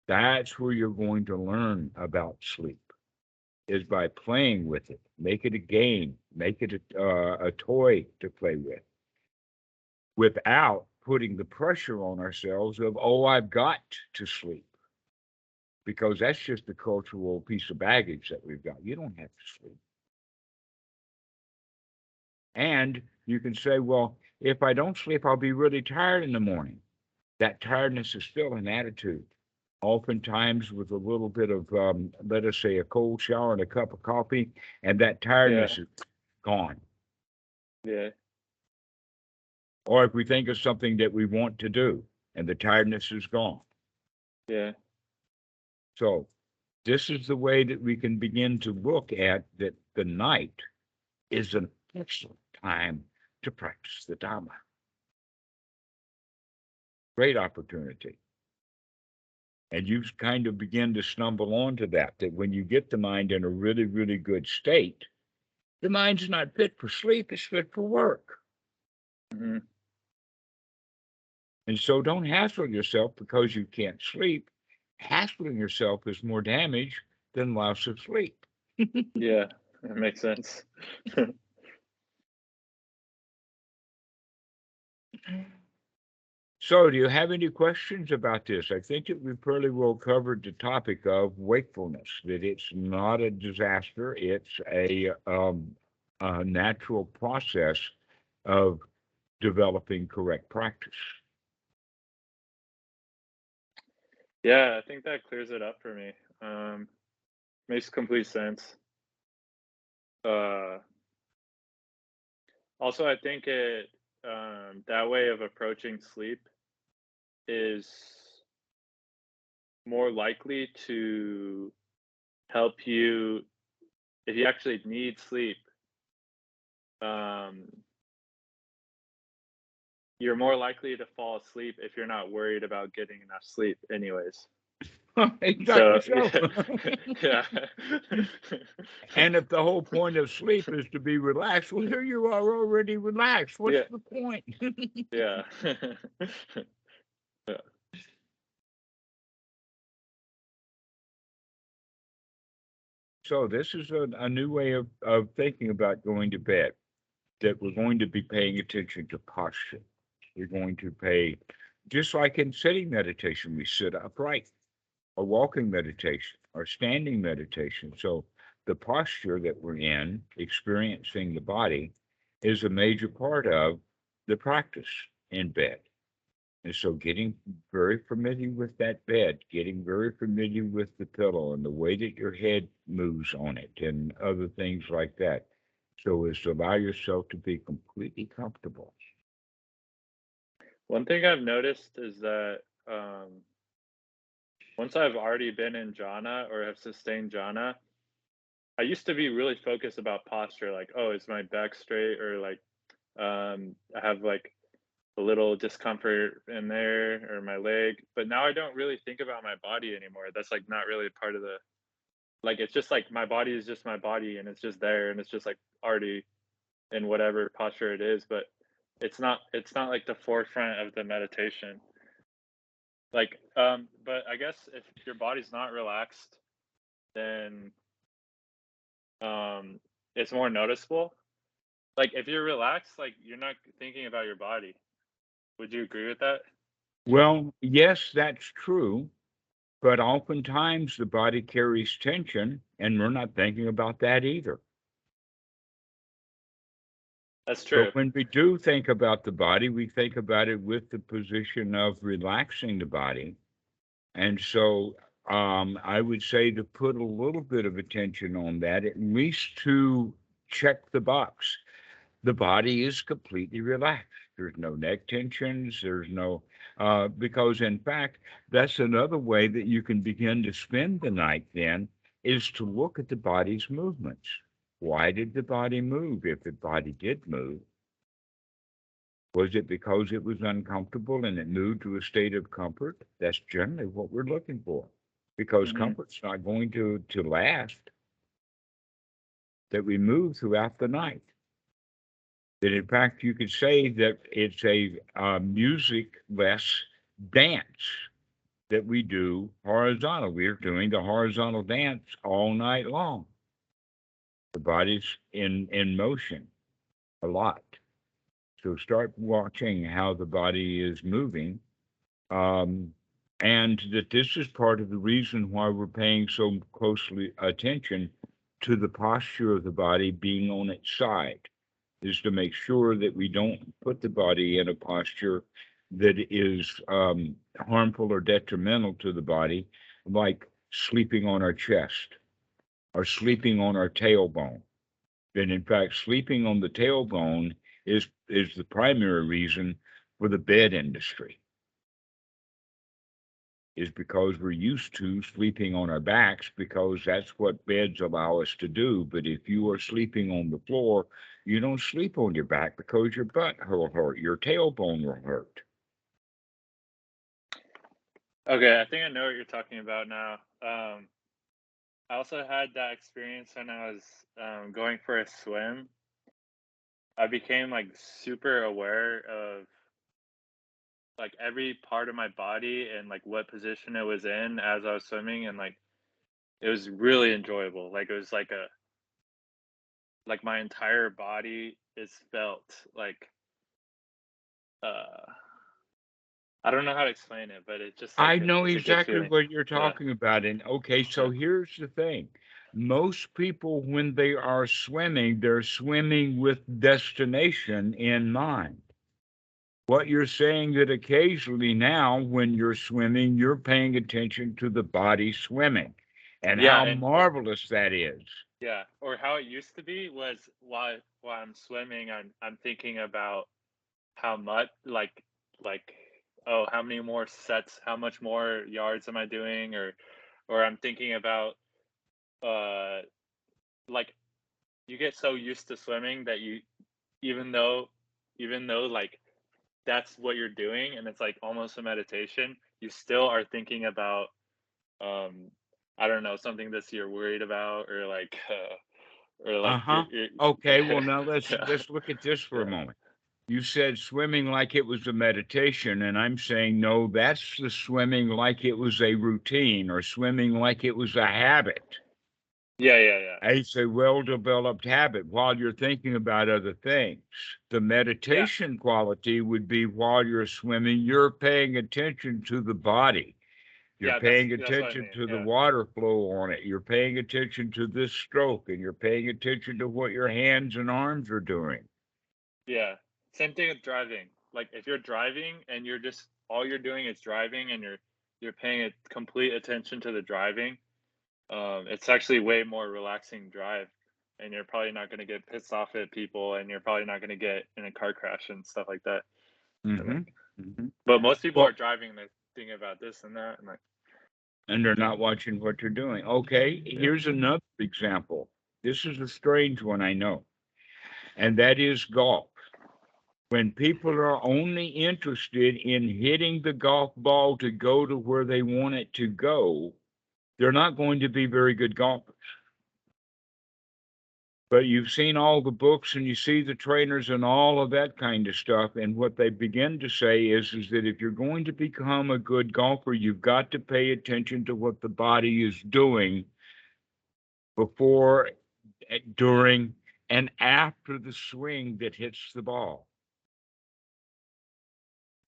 That's where you're going to learn about sleep, is by playing with it. Make it a game, make it a toy to play with, without putting the pressure on ourselves of, I've got to sleep. Because that's just a cultural piece of baggage that we've got. You don't have to sleep. And you can say, well, if I don't sleep, I'll be really tired in the morning. That tiredness is still an attitude. Oftentimes with a little bit of, let us say, a cold shower and a cup of coffee, and that tiredness is gone. Yeah. Or if we think of something that we want to do, and the tiredness is gone. Yeah. So this is the way that we can begin to look at that the night is an excellent time to practice the Dhamma. Great opportunity. And you kind of begin to stumble onto that when you get the mind in a really, really good state, the mind's not fit for sleep, it's fit for work. Mm-hmm. And so don't hassle yourself because you can't sleep. Hassling yourself is more damage than loss of sleep. Yeah, that makes sense. So do you have any questions about this? I think that we've pretty well covered the topic of wakefulness, that it's not a disaster. It's a natural process of developing correct practice. Yeah, I think that clears it up for me. Makes complete sense. Also, I think that way of approaching sleep is more likely to help you if you actually need sleep. You're more likely to fall asleep if you're not worried about getting enough sleep anyways. Exactly so. Yeah. And if the whole point of sleep is to be relaxed, well, here you are already relaxed. What's the point? Yeah. Yeah. So this is a new way of thinking about going to bed, that we're going to be paying attention to posture. We're going to pay, just like in sitting meditation, we sit upright, or walking meditation, or standing meditation. So the posture that we're in, experiencing the body, is a major part of the practice in bed. And so getting very familiar with that bed, getting very familiar with the pillow and the way that your head moves on it and other things like that. So as to allow yourself to be completely comfortable. One thing I've noticed is that once I've already been in jhana or have sustained jhana, I used to be really focused about posture, like, oh, is my back straight, or like I have like a little discomfort in there or my leg. But now I don't really think about my body anymore. That's like not really part of the, like, it's just like my body is just my body and it's just there and it's just like already in whatever posture it is, but it's not like the forefront of the meditation. Like but I guess if your body's not relaxed, then it's more noticeable. Like if you're relaxed, like you're not thinking about your body. Would you agree with that? Well, yes, that's true. But oftentimes the body carries tension, and we're not thinking about that either. That's true. But when we do think about the body, we think about it with the position of relaxing the body. And so I would say to put a little bit of attention on that, at least to check the box. The body is completely relaxed. There's no neck tensions. There's no, because in fact, that's another way that you can begin to spend the night then, is to look at the body's movements. Why did the body move? If the body did move, was it because it was uncomfortable and it moved to a state of comfort? That's generally what we're looking for, because comfort's not going to last. That we move throughout the night. That in fact you could say that it's a music-less dance that we do horizontal. We're doing the horizontal dance all night long. The body's in motion a lot. So start watching how the body is moving. And that this is part of the reason why we're paying so closely attention to the posture of the body being on its side, is to make sure that we don't put the body in a posture that is harmful or detrimental to the body, like sleeping on our chest or sleeping on our tailbone. And in fact, sleeping on the tailbone is the primary reason for the bed industry, is because we're used to sleeping on our backs because that's what beds allow us to do. But if you are sleeping on the floor, you don't sleep on your back because your butt will hurt, your tailbone will hurt. Okay, I think I know what you're talking about now. I also had that experience when I was going for a swim. I became like super aware of like every part of my body and like what position it was in as I was swimming, and like it was really enjoyable. Like it was like my entire body is felt like I don't know how to explain it, but it just like I know it's a good exactly feeling. what you're talking about. And okay, so here's the thing. Most people, when they are swimming, they're swimming with destination in mind. What you're saying that occasionally now, when you're swimming, you're paying attention to the body swimming, and how marvelous that is. Yeah, or how it used to be was while I'm swimming, I'm thinking about how much like oh, how many more sets, how much more yards am I doing, or I'm thinking about like you get so used to swimming that you even though like that's what you're doing and it's like almost a meditation, you still are thinking about I don't know, something that you're worried about, or like Okay, well now let's look at this for a Yeah. moment. You said swimming like it was a meditation, and I'm saying no, that's the swimming like it was a routine, or swimming like it was a habit. Yeah. It's a well-developed habit while you're thinking about other things. The meditation quality would be while you're swimming, you're paying attention to the body. You're paying attention to the water flow on it. You're paying attention to this stroke, and you're paying attention to what your hands and arms are doing. Yeah. Same thing with driving. Like if you're driving and you're just all you're doing is driving and you're paying a complete attention to the driving, it's actually way more relaxing drive, and you're probably not going to get pissed off at people, and you're probably not going to get in a car crash and stuff like that. But most people are driving, they're thinking about this and that, and they're not watching what they're doing. Okay, here's another example. This is a strange one, I know, and that is golf. When people are only interested in hitting the golf ball to go to where they want it to go, they're not going to be very good golfers. But you've seen all the books and you see the trainers and all of that kind of stuff. And what they begin to say is that if you're going to become a good golfer, you've got to pay attention to what the body is doing before, during, and after the swing that hits the ball.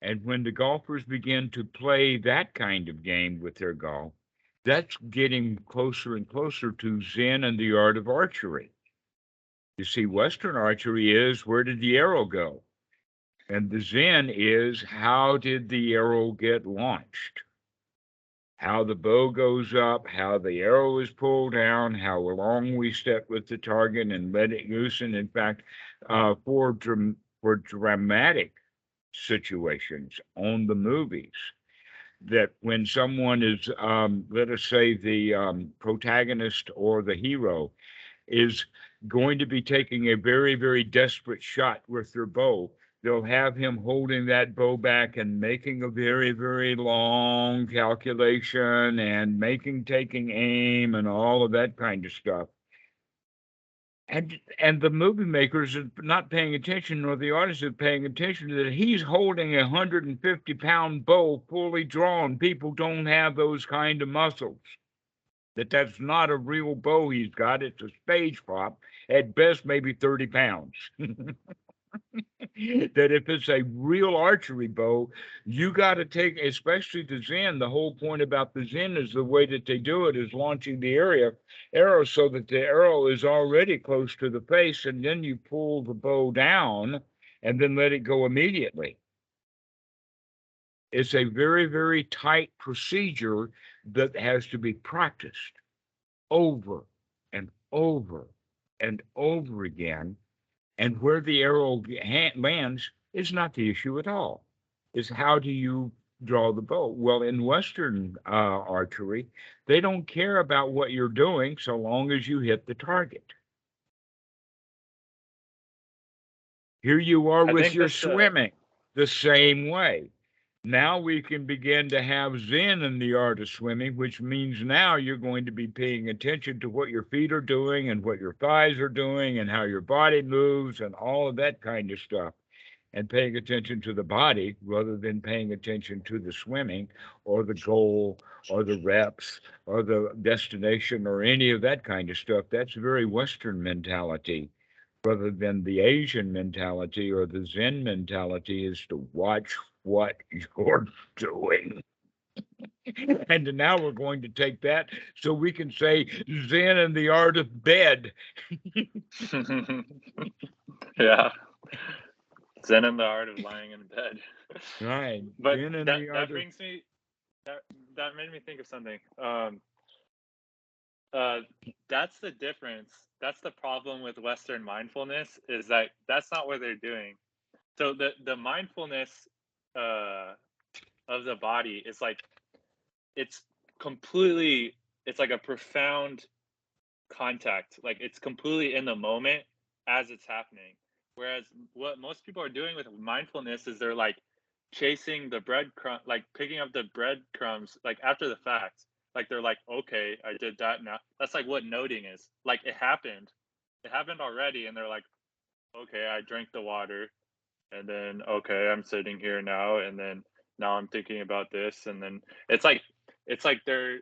And when the golfers begin to play that kind of game with their golf, that's getting closer and closer to Zen and the art of archery. You see, Western archery is, where did the arrow go? And the Zen is, how did the arrow get launched? How the bow goes up, how the arrow is pulled down, how long we step with the target and let it loosen. In fact, for dramatic situations on the movies, that when someone is, let us say, the protagonist or the hero is going to be taking a very, very desperate shot with their bow, they'll have him holding that bow back and making a very, very long calculation and taking aim and all of that kind of stuff. And the movie makers are not paying attention, nor the artists are paying attention, that he's holding a 150-pound bow fully drawn. People don't have those kind of muscles. That's not a real bow he's got. It's a stage prop. At best, maybe 30 pounds. That if it's a real archery bow, you got to take, especially the Zen, the whole point about the Zen is the way that they do it is launching the arrow so that the arrow is already close to the face, and then you pull the bow down and then let it go immediately. It's a very, very tight procedure that has to be practiced over and over and over again. And where the arrow lands is not the issue at all. It's how do you draw the bow? Well, in Western archery, they don't care about what you're doing so long as you hit the target. Here you are with your swimming, the same way. Now we can begin to have Zen in the art of swimming, which means now you're going to be paying attention to what your feet are doing and what your thighs are doing and how your body moves and all of that kind of stuff, and paying attention to the body rather than paying attention to the swimming or the goal or the reps or the destination or any of that kind of stuff. That's very Western mentality, rather than the Asian mentality or the Zen mentality is to watch what you're doing. And now we're going to take that so we can say Zen and the art of bed. Yeah. Zen and the art of lying in bed. Right. But that brings me, that made me think of something. That's the difference. That's the problem with Western mindfulness, is that that's not what they're doing. So the mindfulness of the body is like, it's like a profound contact. Like it's completely in the moment as it's happening. Whereas what most people are doing with mindfulness is they're like chasing the breadcrumb, like picking up the breadcrumbs, like after the fact. Like they're like, okay, I did that now. That's like what noting is. Like it happened already, and they're like, okay, I drank the water, and then okay, I'm sitting here now, and then now I'm thinking about this, and then it's like they're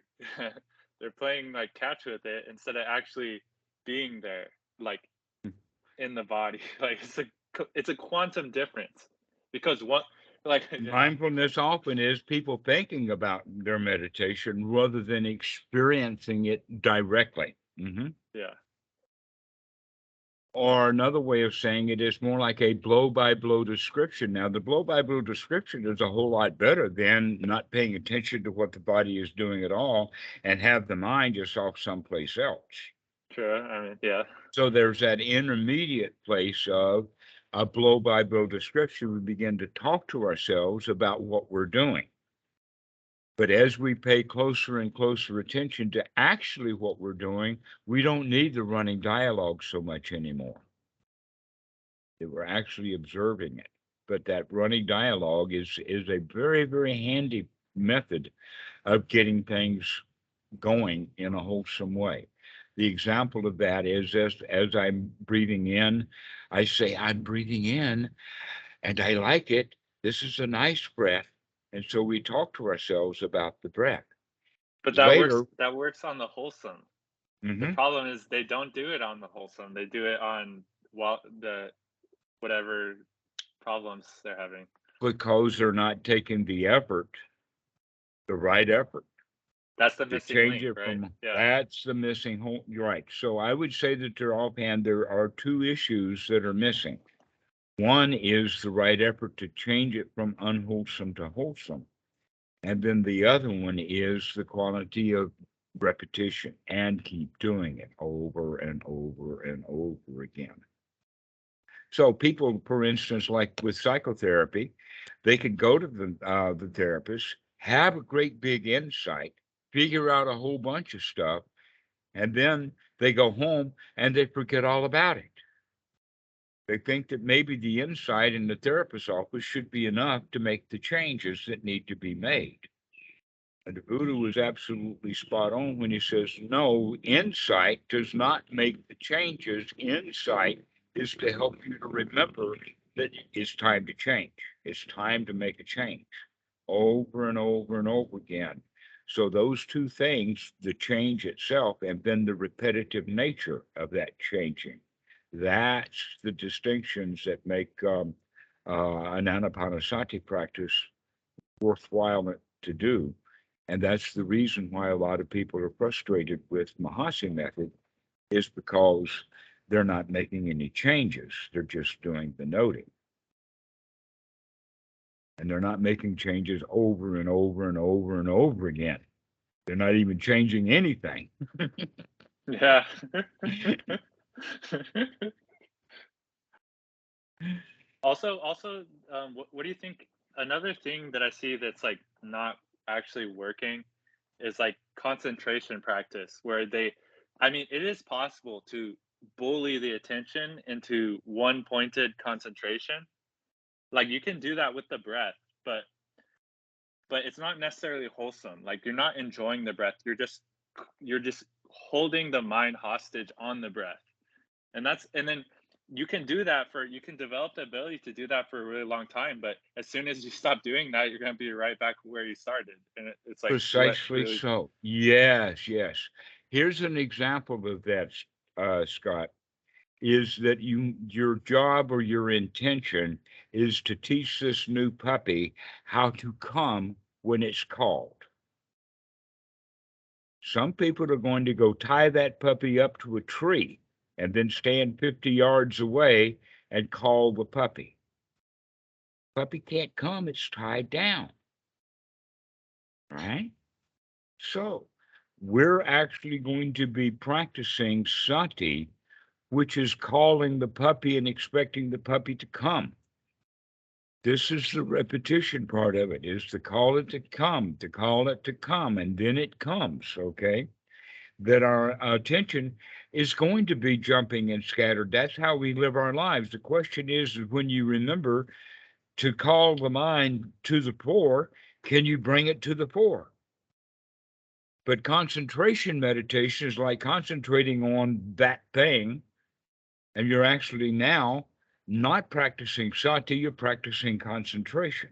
they're playing like catch with it instead of actually being there, like in the body. Like it's a quantum difference, because what, like mindfulness often is people thinking about their meditation rather than experiencing it directly. Mm-hmm. Yeah. Or another way of saying it is more like a blow-by-blow description. Now, the blow-by-blow description is a whole lot better than not paying attention to what the body is doing at all and have the mind just off someplace else. Sure. I mean, yeah. So there's that intermediate place of a blow-by-blow description. We begin to talk to ourselves about what we're doing. But as we pay closer and closer attention to actually what we're doing, we don't need the running dialogue so much anymore. That we're actually observing it. But that running dialogue is a very, very handy method of getting things going in a wholesome way. The example of that is as I'm breathing in, I say, I'm breathing in and I like it. This is a nice breath. And so we talk to ourselves about the breath. But that works on the wholesome. The problem is they don't do it on the wholesome. They do it on the whatever problems they're having. Because they're not taking the effort, the right effort. That's the to missing change link, it right? from Yeah. that's the missing whole. You're right. So I would say that there offhand there are two issues that are missing. One is the right effort to change it from unwholesome to wholesome. And then the other one is the quality of repetition and keep doing it over and over and over again. So people, for instance, like with psychotherapy, they could go to the therapist, have a great big insight, figure out a whole bunch of stuff, and then they go home and they forget all about it. They think that maybe the insight in the therapist's office should be enough to make the changes that need to be made. And the Buddha was absolutely spot on when he says, no, insight does not make the changes. Insight is to help you to remember that it's time to change. It's time to make a change over and over and over again. So those two things, the change itself and then the repetitive nature of that changing, that's the distinctions that make an anapanasati practice worthwhile to do. And that's the reason why a lot of people are frustrated with Mahasi method, is because they're not making any changes. They're just doing the noting. And they're not making changes over and over and over and over again. They're not even changing anything. Yeah. Also, what do you think? Another thing that I see that's like not actually working is like concentration practice, where I mean, it is possible to bully the attention into one pointed concentration. Like you can do that with the breath, but it's not necessarily wholesome. Like you're not enjoying the breath. You're just holding the mind hostage on the breath. And then you can develop the ability to do that for a really long time, but as soon as you stop doing that, you're going to be right back where you started. And it's like precisely really... so. Yes. Here's an example of that, Scott, is that your job or your intention is to teach this new puppy how to come when it's called. Some people are going to go tie that puppy up to a tree and then stand 50 yards away and call the puppy. Puppy can't come, it's tied down. Right? So we're actually going to be practicing Sati, which is calling the puppy and expecting the puppy to come. This is the repetition part of it, is to call it to call it to come, and then it comes, okay? That our attention is going to be jumping and scattered. That's how we live our lives. The question is when you remember to call the mind to the fore, can you bring it to the fore? But concentration meditation is like concentrating on that thing, and you're actually now not practicing Sati, you're practicing concentration,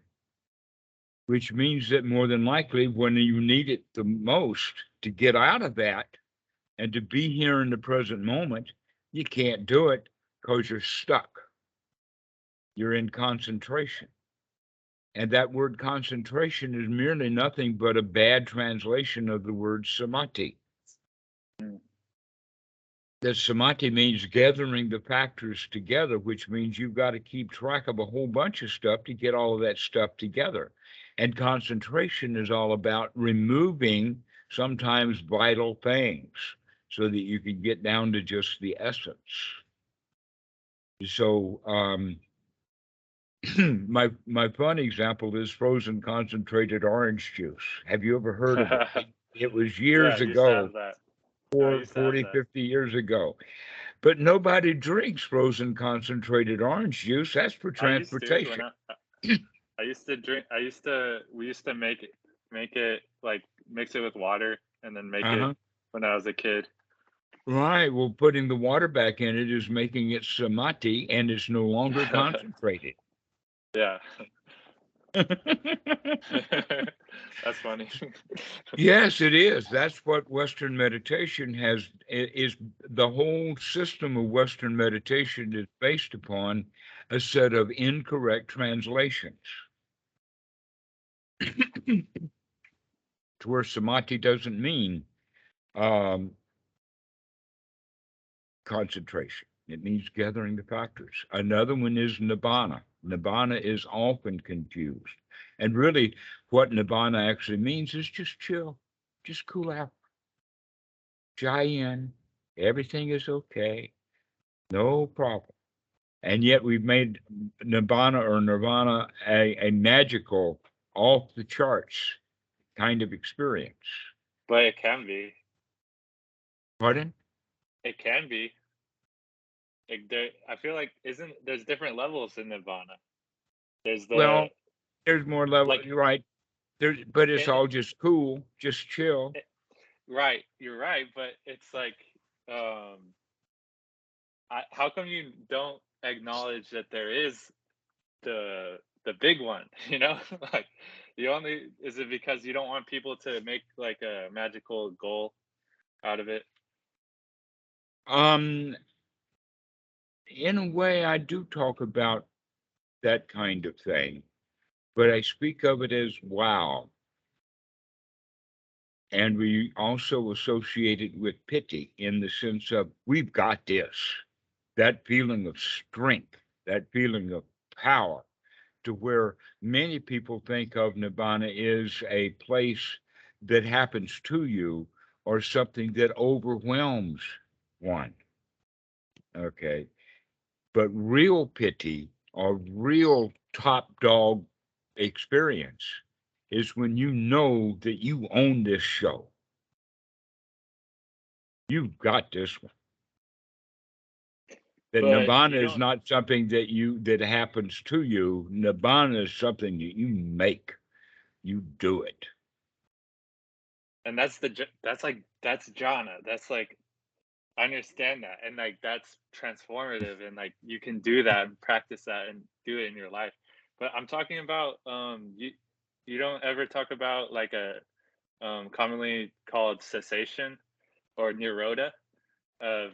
which means that more than likely when you need it the most to get out of that and to be here in the present moment, you can't do it because you're stuck. You're in concentration. And that word concentration is merely nothing but a bad translation of the word samadhi. That samadhi means gathering the factors together, which means you've got to keep track of a whole bunch of stuff to get all of that stuff together. And concentration is all about removing sometimes vital things so that you can get down to just the essence. So my fun example is frozen concentrated orange juice. Have you ever heard of it? It was years ago, 40, 50 years ago. But nobody drinks frozen concentrated orange juice. That's for transportation. We used to make it like mix it with water and then make it when I was a kid. Right. Well, putting the water back in it is making it samadhi, and it's no longer concentrated. Yeah. That's funny. Yes, it is. That's what Western meditation is the whole system of Western meditation is based upon a set of incorrect translations. To where samadhi doesn't mean concentration. It means gathering the factors. Another one is Nibbāna. Nibbāna is often confused. And really, what Nibbāna actually means is just chill, just cool out. Jai-in, everything is okay, no problem. And yet we've made Nibbāna or Nirvana a magical, off the charts kind of experience. But it can be. Pardon? It can be. I feel like there's different levels in Nibbāna. Well, there's more level. like, You're right. But it's all just cool, just chill. Right, you're right, but it's like, how come you don't acknowledge that there is the big one? You know, like is it because you don't want people to make like a magical goal out of it? In a way, I do talk about that kind of thing, but I speak of it as wow. And we also associate it with piti in the sense of we've got this, that feeling of strength, that feeling of power, to where many people think of Nibbāna is a place that happens to you or something that overwhelms one. Okay. But real piti or real top dog experience is when you know that you own this show. You've got this one. That Nibbāna is not something that happens to you. Nibbāna is something that you make. You do it. And that's jhana. That's like, I understand that, and like that's transformative, and like you can do that and practice that and do it in your life. But I'm talking about you don't ever talk about like a commonly called cessation or nirodha of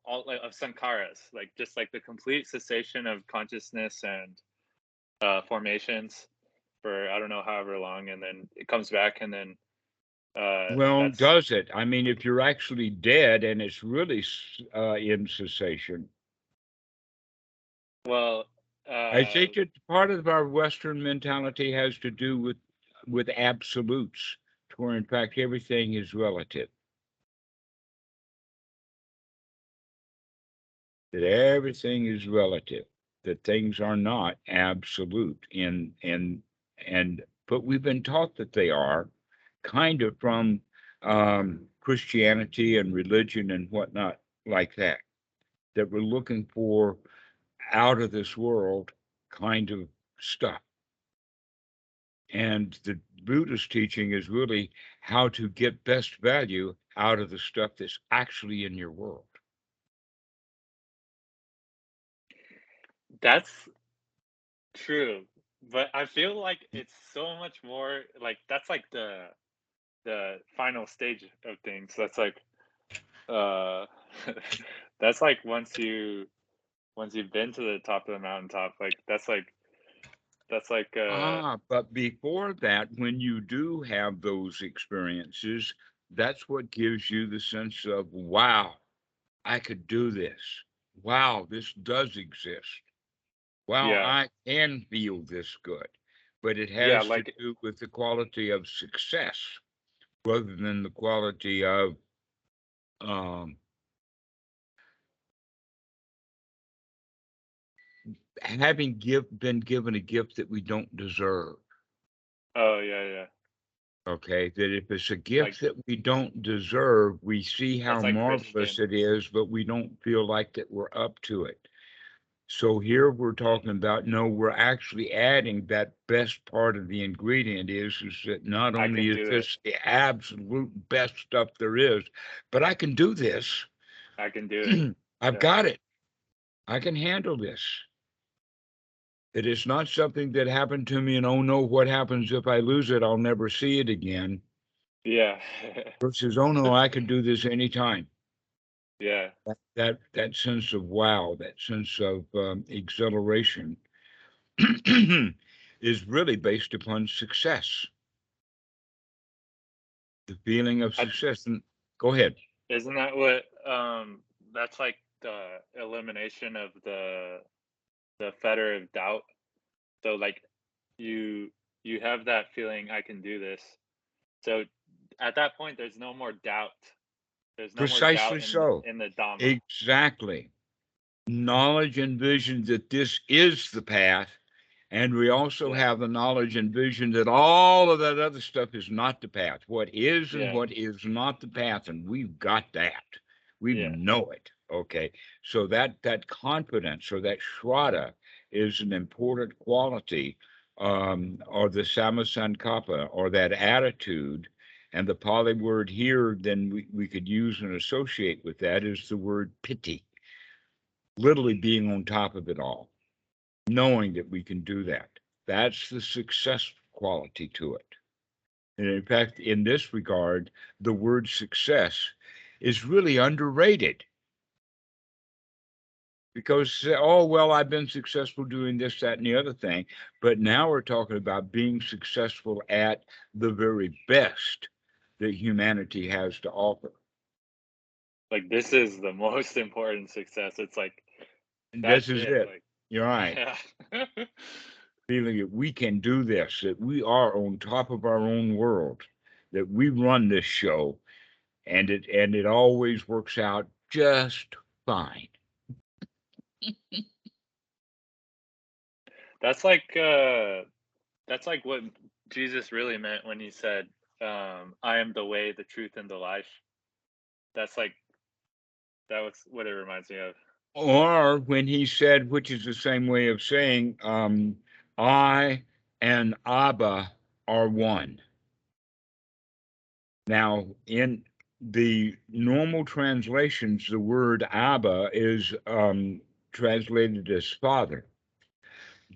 all of sankharas, like just like the complete cessation of consciousness and formations for I don't know however long, and then it comes back, and then well, does it? I mean, if you're actually dead and it's really in cessation. Well, I think that part of our Western mentality has to do with absolutes, where in fact everything is relative. That everything is relative. That things are not absolute. But we've been taught that they are, kind of from Christianity and religion and whatnot like that. That we're looking for out of this world kind of stuff. And the Buddhist teaching is really how to get best value out of the stuff that's actually in your world. That's true, but I feel like it's so much more like that's like the final stage of things. That's like that's like once you've been to the top of the mountaintop, like that's like but before that, when you do have those experiences, that's what gives you the sense of, wow, I could do this. Wow, this does exist. Wow, yeah. I can feel this good. But it has like, to do with the quality of success rather than the quality of having been given a gift that we don't deserve. Oh, yeah. Okay, that if it's a gift that we don't deserve, we see how like marvelous Christian. it is, but we don't feel like that we're up to it. So here we're talking about, no, we're actually adding that best part of the ingredient is that not only is this the absolute best stuff there is, but I can do this. I can do it. I've got it. I can handle this. It is not something that happened to me and, oh no, what happens if I lose it? I'll never see it again. Yeah. Versus, oh no, I can do this anytime. Yeah. That sense of wow, that sense of exhilaration is really based upon success. The feeling of success. And go ahead. Isn't that what that's like the elimination of the fetter of doubt? So like you have that feeling, I can do this. So at that point there's no more doubt. There's no more Precisely doubt so. in the Dhamma. Exactly. Knowledge and vision that this is the path. And we also have the knowledge and vision that all of that other stuff is not the path. What is and what is not the path. And we've got that. We know it. Okay. So that confidence or that shraddha is an important quality, or the sammasankappa, or that attitude. And the Pali word here then we could use and associate with that is the word piti, literally being on top of it all, knowing that we can do that. That's the success quality to it. And in fact, in this regard, the word success is really underrated. Because, oh, well, I've been successful doing this, that, and the other thing. But now we're talking about being successful at the very best that humanity has to offer. Like, this is the most important success. It's like, This is it. Like, you're right. Yeah. Feeling that we can do this, that we are on top of our own world, that we run this show, and it always works out just fine. That's like what Jesus really meant when he said, I am the way, the truth, and the life. That was what it reminds me of. Or when he said, which is the same way of saying, I and Abba are one. Now, in the normal translations, the word Abba is translated as father.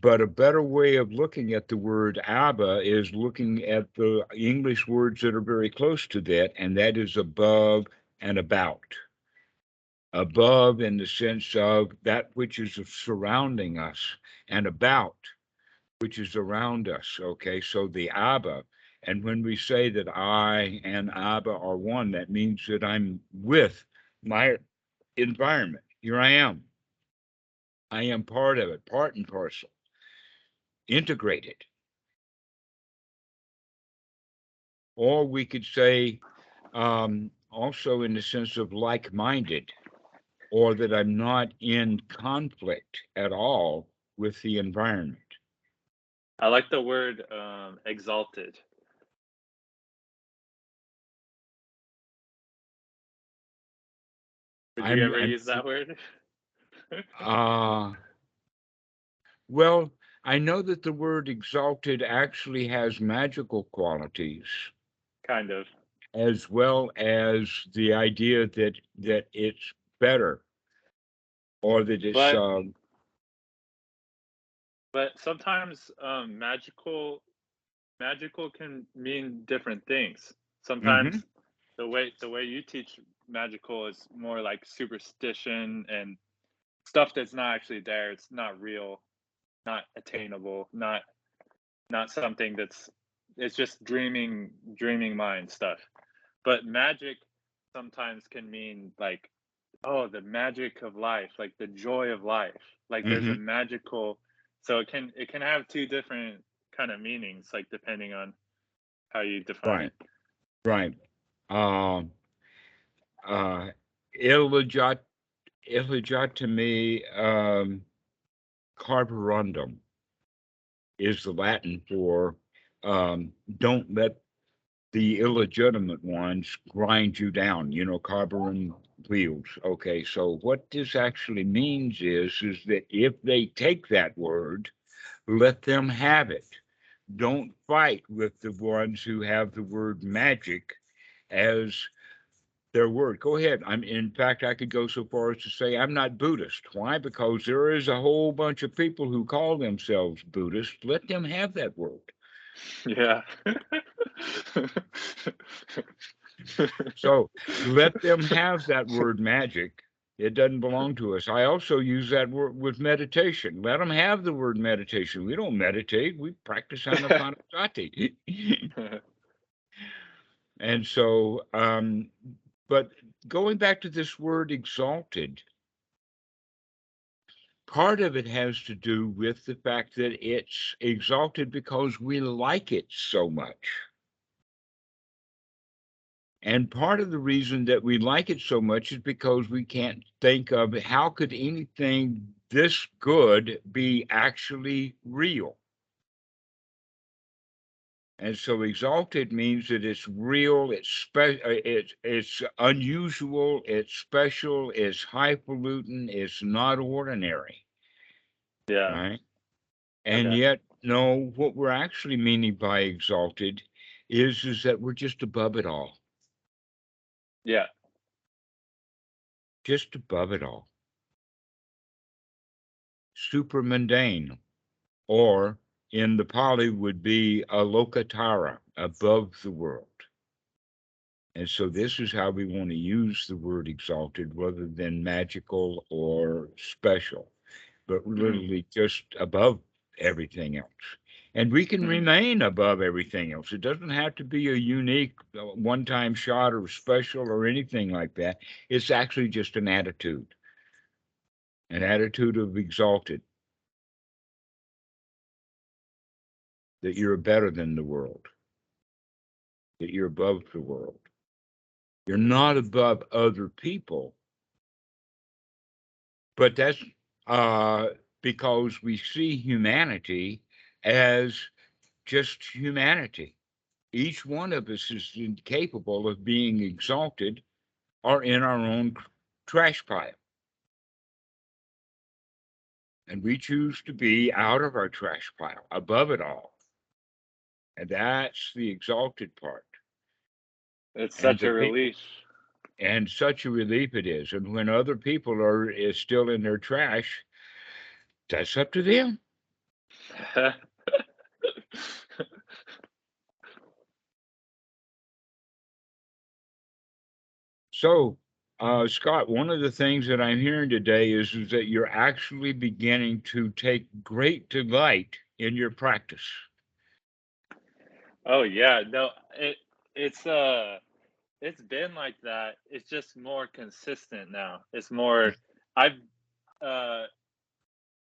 But a better way of looking at the word Abba is looking at the English words that are very close to that, and that is above and about. Above in the sense of that which is surrounding us, and about, which is around us. Okay, so the Abba. And when we say that I and Abba are one, that means that I'm with my environment. Here I am. I am part of it, part and parcel, integrated. Or we could say also in the sense of like-minded, or that I'm not in conflict at all with the environment. I like the word exalted. Did you ever use that word? Well, I know that the word exalted actually has magical qualities. Kind of. As well as the idea that it's better, or that it's but sometimes magical can mean different things. Sometimes the way you teach magical is more like superstition and stuff that's not actually there. It's not real, not attainable, not something it's just dreaming mind stuff. But magic sometimes can mean like, oh, the magic of life, like the joy of life. Like there's a magical, so it can have two different kind of meanings, like depending on how you define it. Right. Illegitimi carborundum is the Latin for don't let the illegitimate ones grind you down, carborundum wheels. Okay, so what this actually means is that if they take that word, let them have it. Don't fight with the ones who have the word magic as their word. Go ahead. In fact, I could go so far as to say I'm not Buddhist. Why? Because there is a whole bunch of people who call themselves Buddhist. Let them have that word. Yeah. So let them have that word magic. It doesn't belong to us. I also use that word with meditation. Let them have the word meditation. We don't meditate. We practice Sati. And so, but going back to this word exalted, part of it has to do with the fact that it's exalted because we like it so much. And part of the reason that we like it so much is because we can't think of how could anything this good be actually real. And so exalted means that it's real, it's unusual, it's special, it's highfalutin, it's not ordinary. Yeah. Right? And Okay. yet, no, what we're actually meaning by exalted is that we're just above it all. Yeah. Just above it all. Super mundane, or in the Pali would be alokatara, above the world. And so this is how we want to use the word exalted rather than magical or special, but literally just above everything else. And we can remain above everything else. It doesn't have to be a unique one-time shot or special or anything like that. It's actually just an attitude of exalted, that you're better than the world, that you're above the world. You're not above other people, but that's because we see humanity as just humanity. Each one of us is incapable of being exalted or in our own trash pile. And we choose to be out of our trash pile, above it all. And that's the exalted part. It's such a relief. And such a relief it is. And when other people is still in their trash, that's up to them. So, Scott, one of the things that I'm hearing today is that you're actually beginning to take great delight in your practice. Oh yeah, no, it's been like that. It's just more consistent now. It's more I've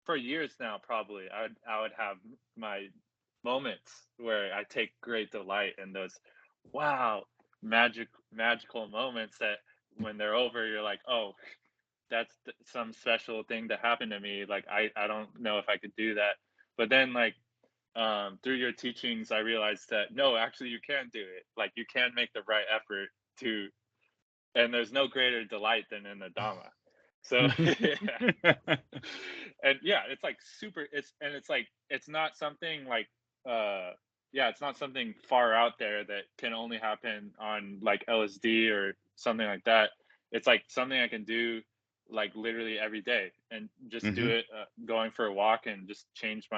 for years now probably I would have my moments where I take great delight in those magical moments that when they're over you're like, "Oh, that's some special thing that happened to me. Like I don't know if I could do that." But then like through your teachings, I realized that no, actually you can do it. Like you can make the right effort to, and there's no greater delight than in the Dhamma. So, and yeah, it's like super. It's like it's not something like it's not something far out there that can only happen on like LSD or something like that. It's like something I can do like literally every day and just do it going for a walk and just change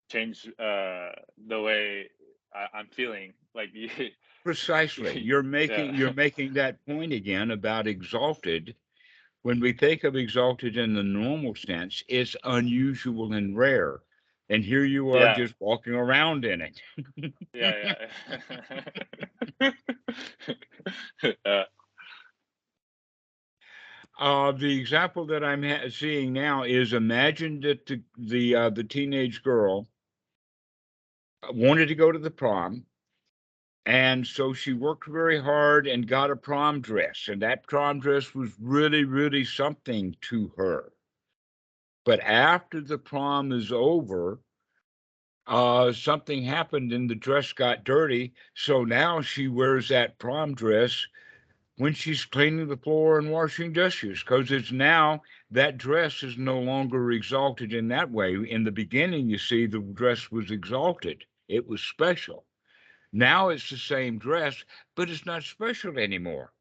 the way I'm feeling. Like Precisely. You're making that point again about exalted. When we think of exalted in the normal sense, it's unusual and rare. And here you are just walking around in it. The example that I'm seeing now is, imagine that the teenage girl wanted to go to the prom, and so she worked very hard and got a prom dress, and that prom dress was really, really something to her. But after the prom is over, something happened and the dress got dirty. So now she wears that prom dress when she's cleaning the floor and washing dishes, because it's now that dress is no longer exalted in that way. In the beginning, you see, the dress was exalted. It was special. Now it's the same dress, but it's not special anymore.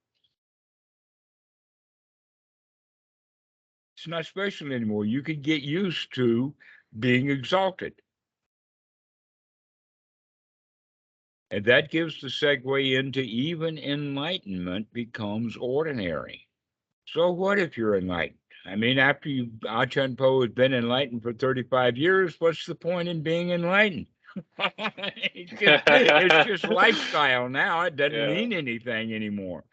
it's not special anymore. You can get used to being exalted. And that gives the segue into even enlightenment becomes ordinary. So what if you're enlightened? I mean, after Achan Po has been enlightened for 35 years, what's the point in being enlightened? It's just lifestyle now. It doesn't mean anything anymore.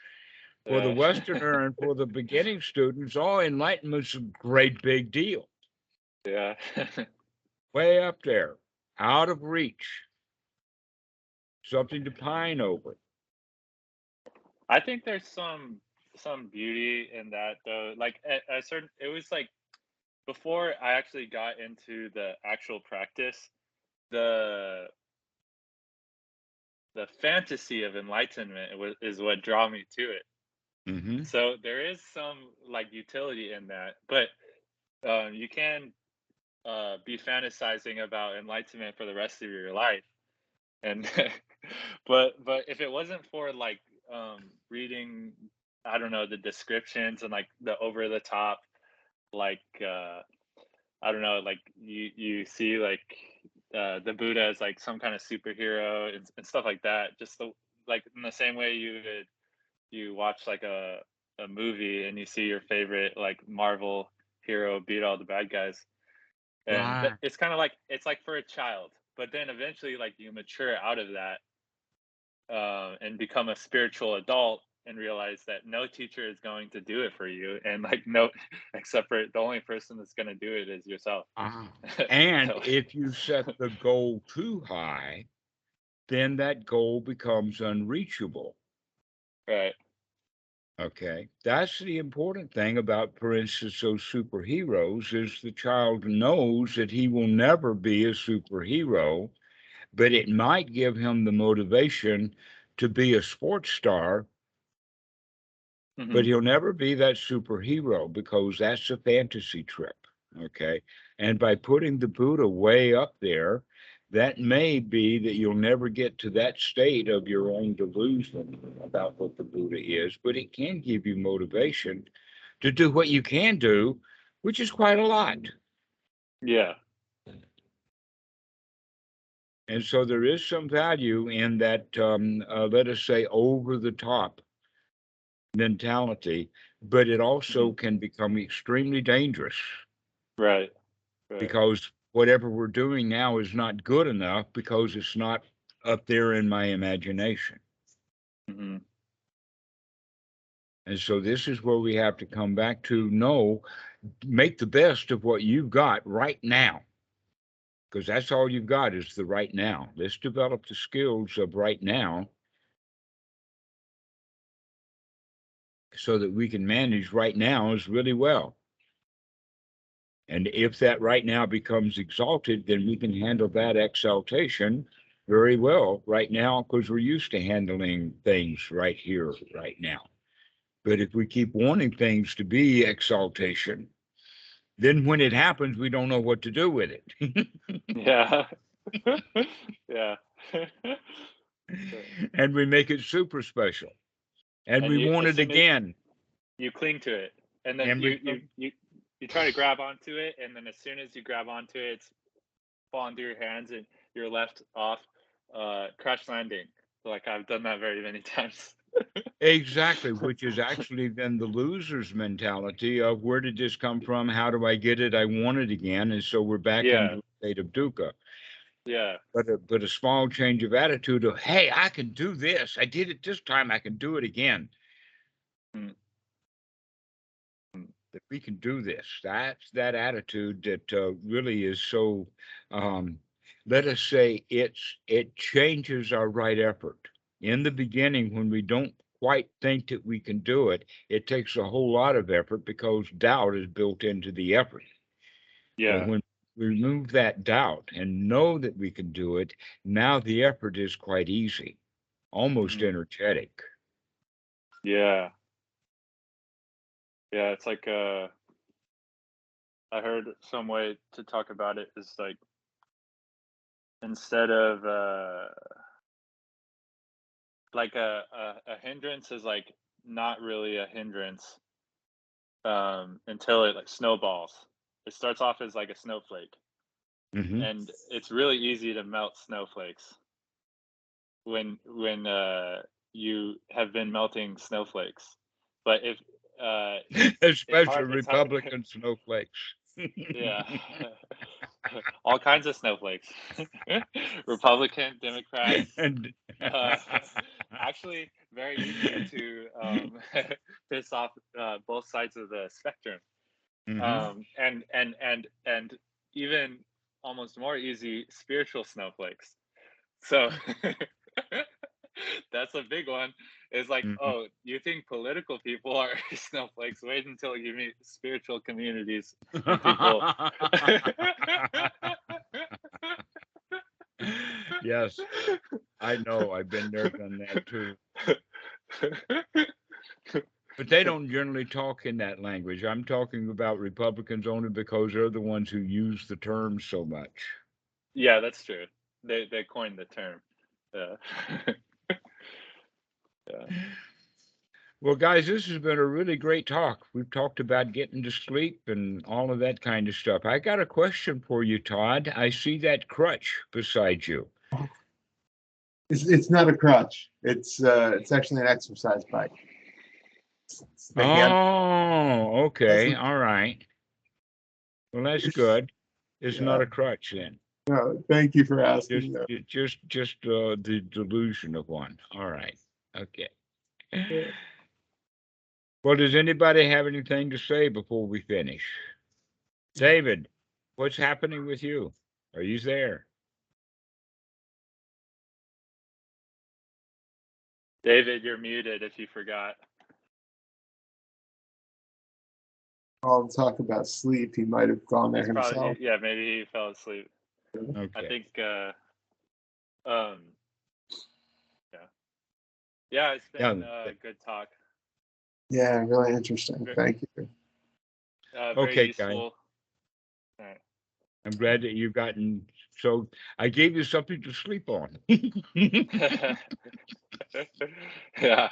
For the Westerner and for the beginning students, enlightenment's a great big deal. Yeah. Way up there, out of reach, something to pine over. I think there's some beauty in that, though. Like a certain, it was like before I actually got into the actual practice, the fantasy of enlightenment is what drew me to it. Mm-hmm. So there is some like utility in that, but you can be fantasizing about enlightenment for the rest of your life, and but if it wasn't for like reading, I don't know, the descriptions and like the over the top, like I don't know, like you see like the Buddha as like some kind of superhero and stuff like that. Just like in the same way you watch like a movie and you see your favorite like Marvel hero beat all the bad guys, and Right. it's kind of like it's like for a child, but then eventually like you mature out of that and become a spiritual adult and realize that no teacher is going to do it for you, and like no, except for the only person that's going to do it is yourself. And So, if you set the goal too high, then that goal becomes unreachable. right. Okay. That's the important thing about, for instance, those superheroes is the child knows that he will never be a superhero, but it might give him the motivation to be a sports star, but he'll never be that superhero because that's a fantasy trip. Okay. And by putting the Buddha way up there, that may be that you'll never get to that state of your own delusion about what the Buddha is, but it can give you motivation to do what you can do, which is quite a lot. Yeah. And so there is some value in that, let us say, over the top mentality, but it also can become extremely dangerous. Right. Because whatever we're doing now is not good enough because it's not up there in my imagination. Mm-hmm. And so this is where we have to come back to make the best of what you've got right now. Because that's all you've got is the right now. Let's develop the skills of right now so that we can manage right now as really well. And if that right now becomes exalted, then we can handle that exaltation very well right now because we're used to handling things right here, right now. But if we keep wanting things to be exaltation, then when it happens, we don't know what to do with it. Yeah. Yeah. And we make it super special. And we you, want as it soon as again. you cling to it, and then And you try to grab onto it, and then as soon as you grab onto it, it's falling through your hands, and you're left off crash landing. Like I've done that very many times. Exactly, which is actually then the loser's mentality of where did this come from? How do I get it? I want it again. And so we're back into a state of dukkha. Yeah. But a small change of attitude of, hey, I can do this. I did it this time. I can do it again. Mm. That we can do this. That's that attitude that really is so, let us say, it changes our right effort. In the beginning, when we don't quite think that we can do it, it takes a whole lot of effort because doubt is built into the effort. Yeah. But when we remove that doubt and know that we can do it, now the effort is quite easy, almost energetic. Yeah. Yeah. It's like I heard some way to talk about it is like instead of like a hindrance is like not really a hindrance, until it like snowballs. It starts off as like a snowflake, and it's really easy to melt snowflakes when you have been melting snowflakes. But if especially Republican snowflakes. Yeah. All kinds of snowflakes. Republican, Democrats. And Actually, very easy to piss off both sides of the spectrum. And even almost more easy, spiritual snowflakes. So that's a big one. It's like, oh, you think political people are snowflakes? Wait until you meet spiritual communities and people. Yes, I know. I've been there, done that too. But they don't generally talk in that language. I'm talking about Republicans only because they're the ones who use the term so much. Yeah, that's true. They coined the term. Yeah. Well, guys, this has been a really great talk. We've talked about getting to sleep and all of that kind of stuff. I got a question for you, Todd. I see that crutch beside you. It's not a crutch. It's actually an exercise bike. Oh, okay. All right. Well, that's good. It's not a crutch then. No, thank you for asking. Just the delusion of one. All right. Okay. Well, does anybody have anything to say before we finish? David, what's happening with you? Are you there? David, you're muted if you forgot. I'll talk about sleep. He might have gone there himself. Probably, yeah, maybe he fell asleep. Okay. I think, yeah, it's been a good talk. Yeah, really interesting. Thank you. Okay, useful. guys. All right. I'm glad that you've gotten, so I gave you something to sleep on. Yeah.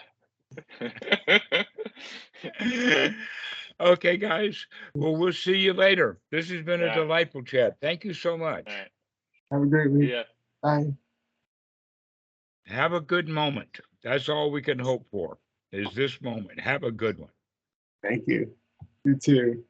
Okay, guys. Well, we'll see you later. This has been a delightful chat. Thank you so much. All right. Have a great week. Yeah. Bye. Have a good moment. That's all we can hope for, is this moment. Have a good one. Thank you. You too.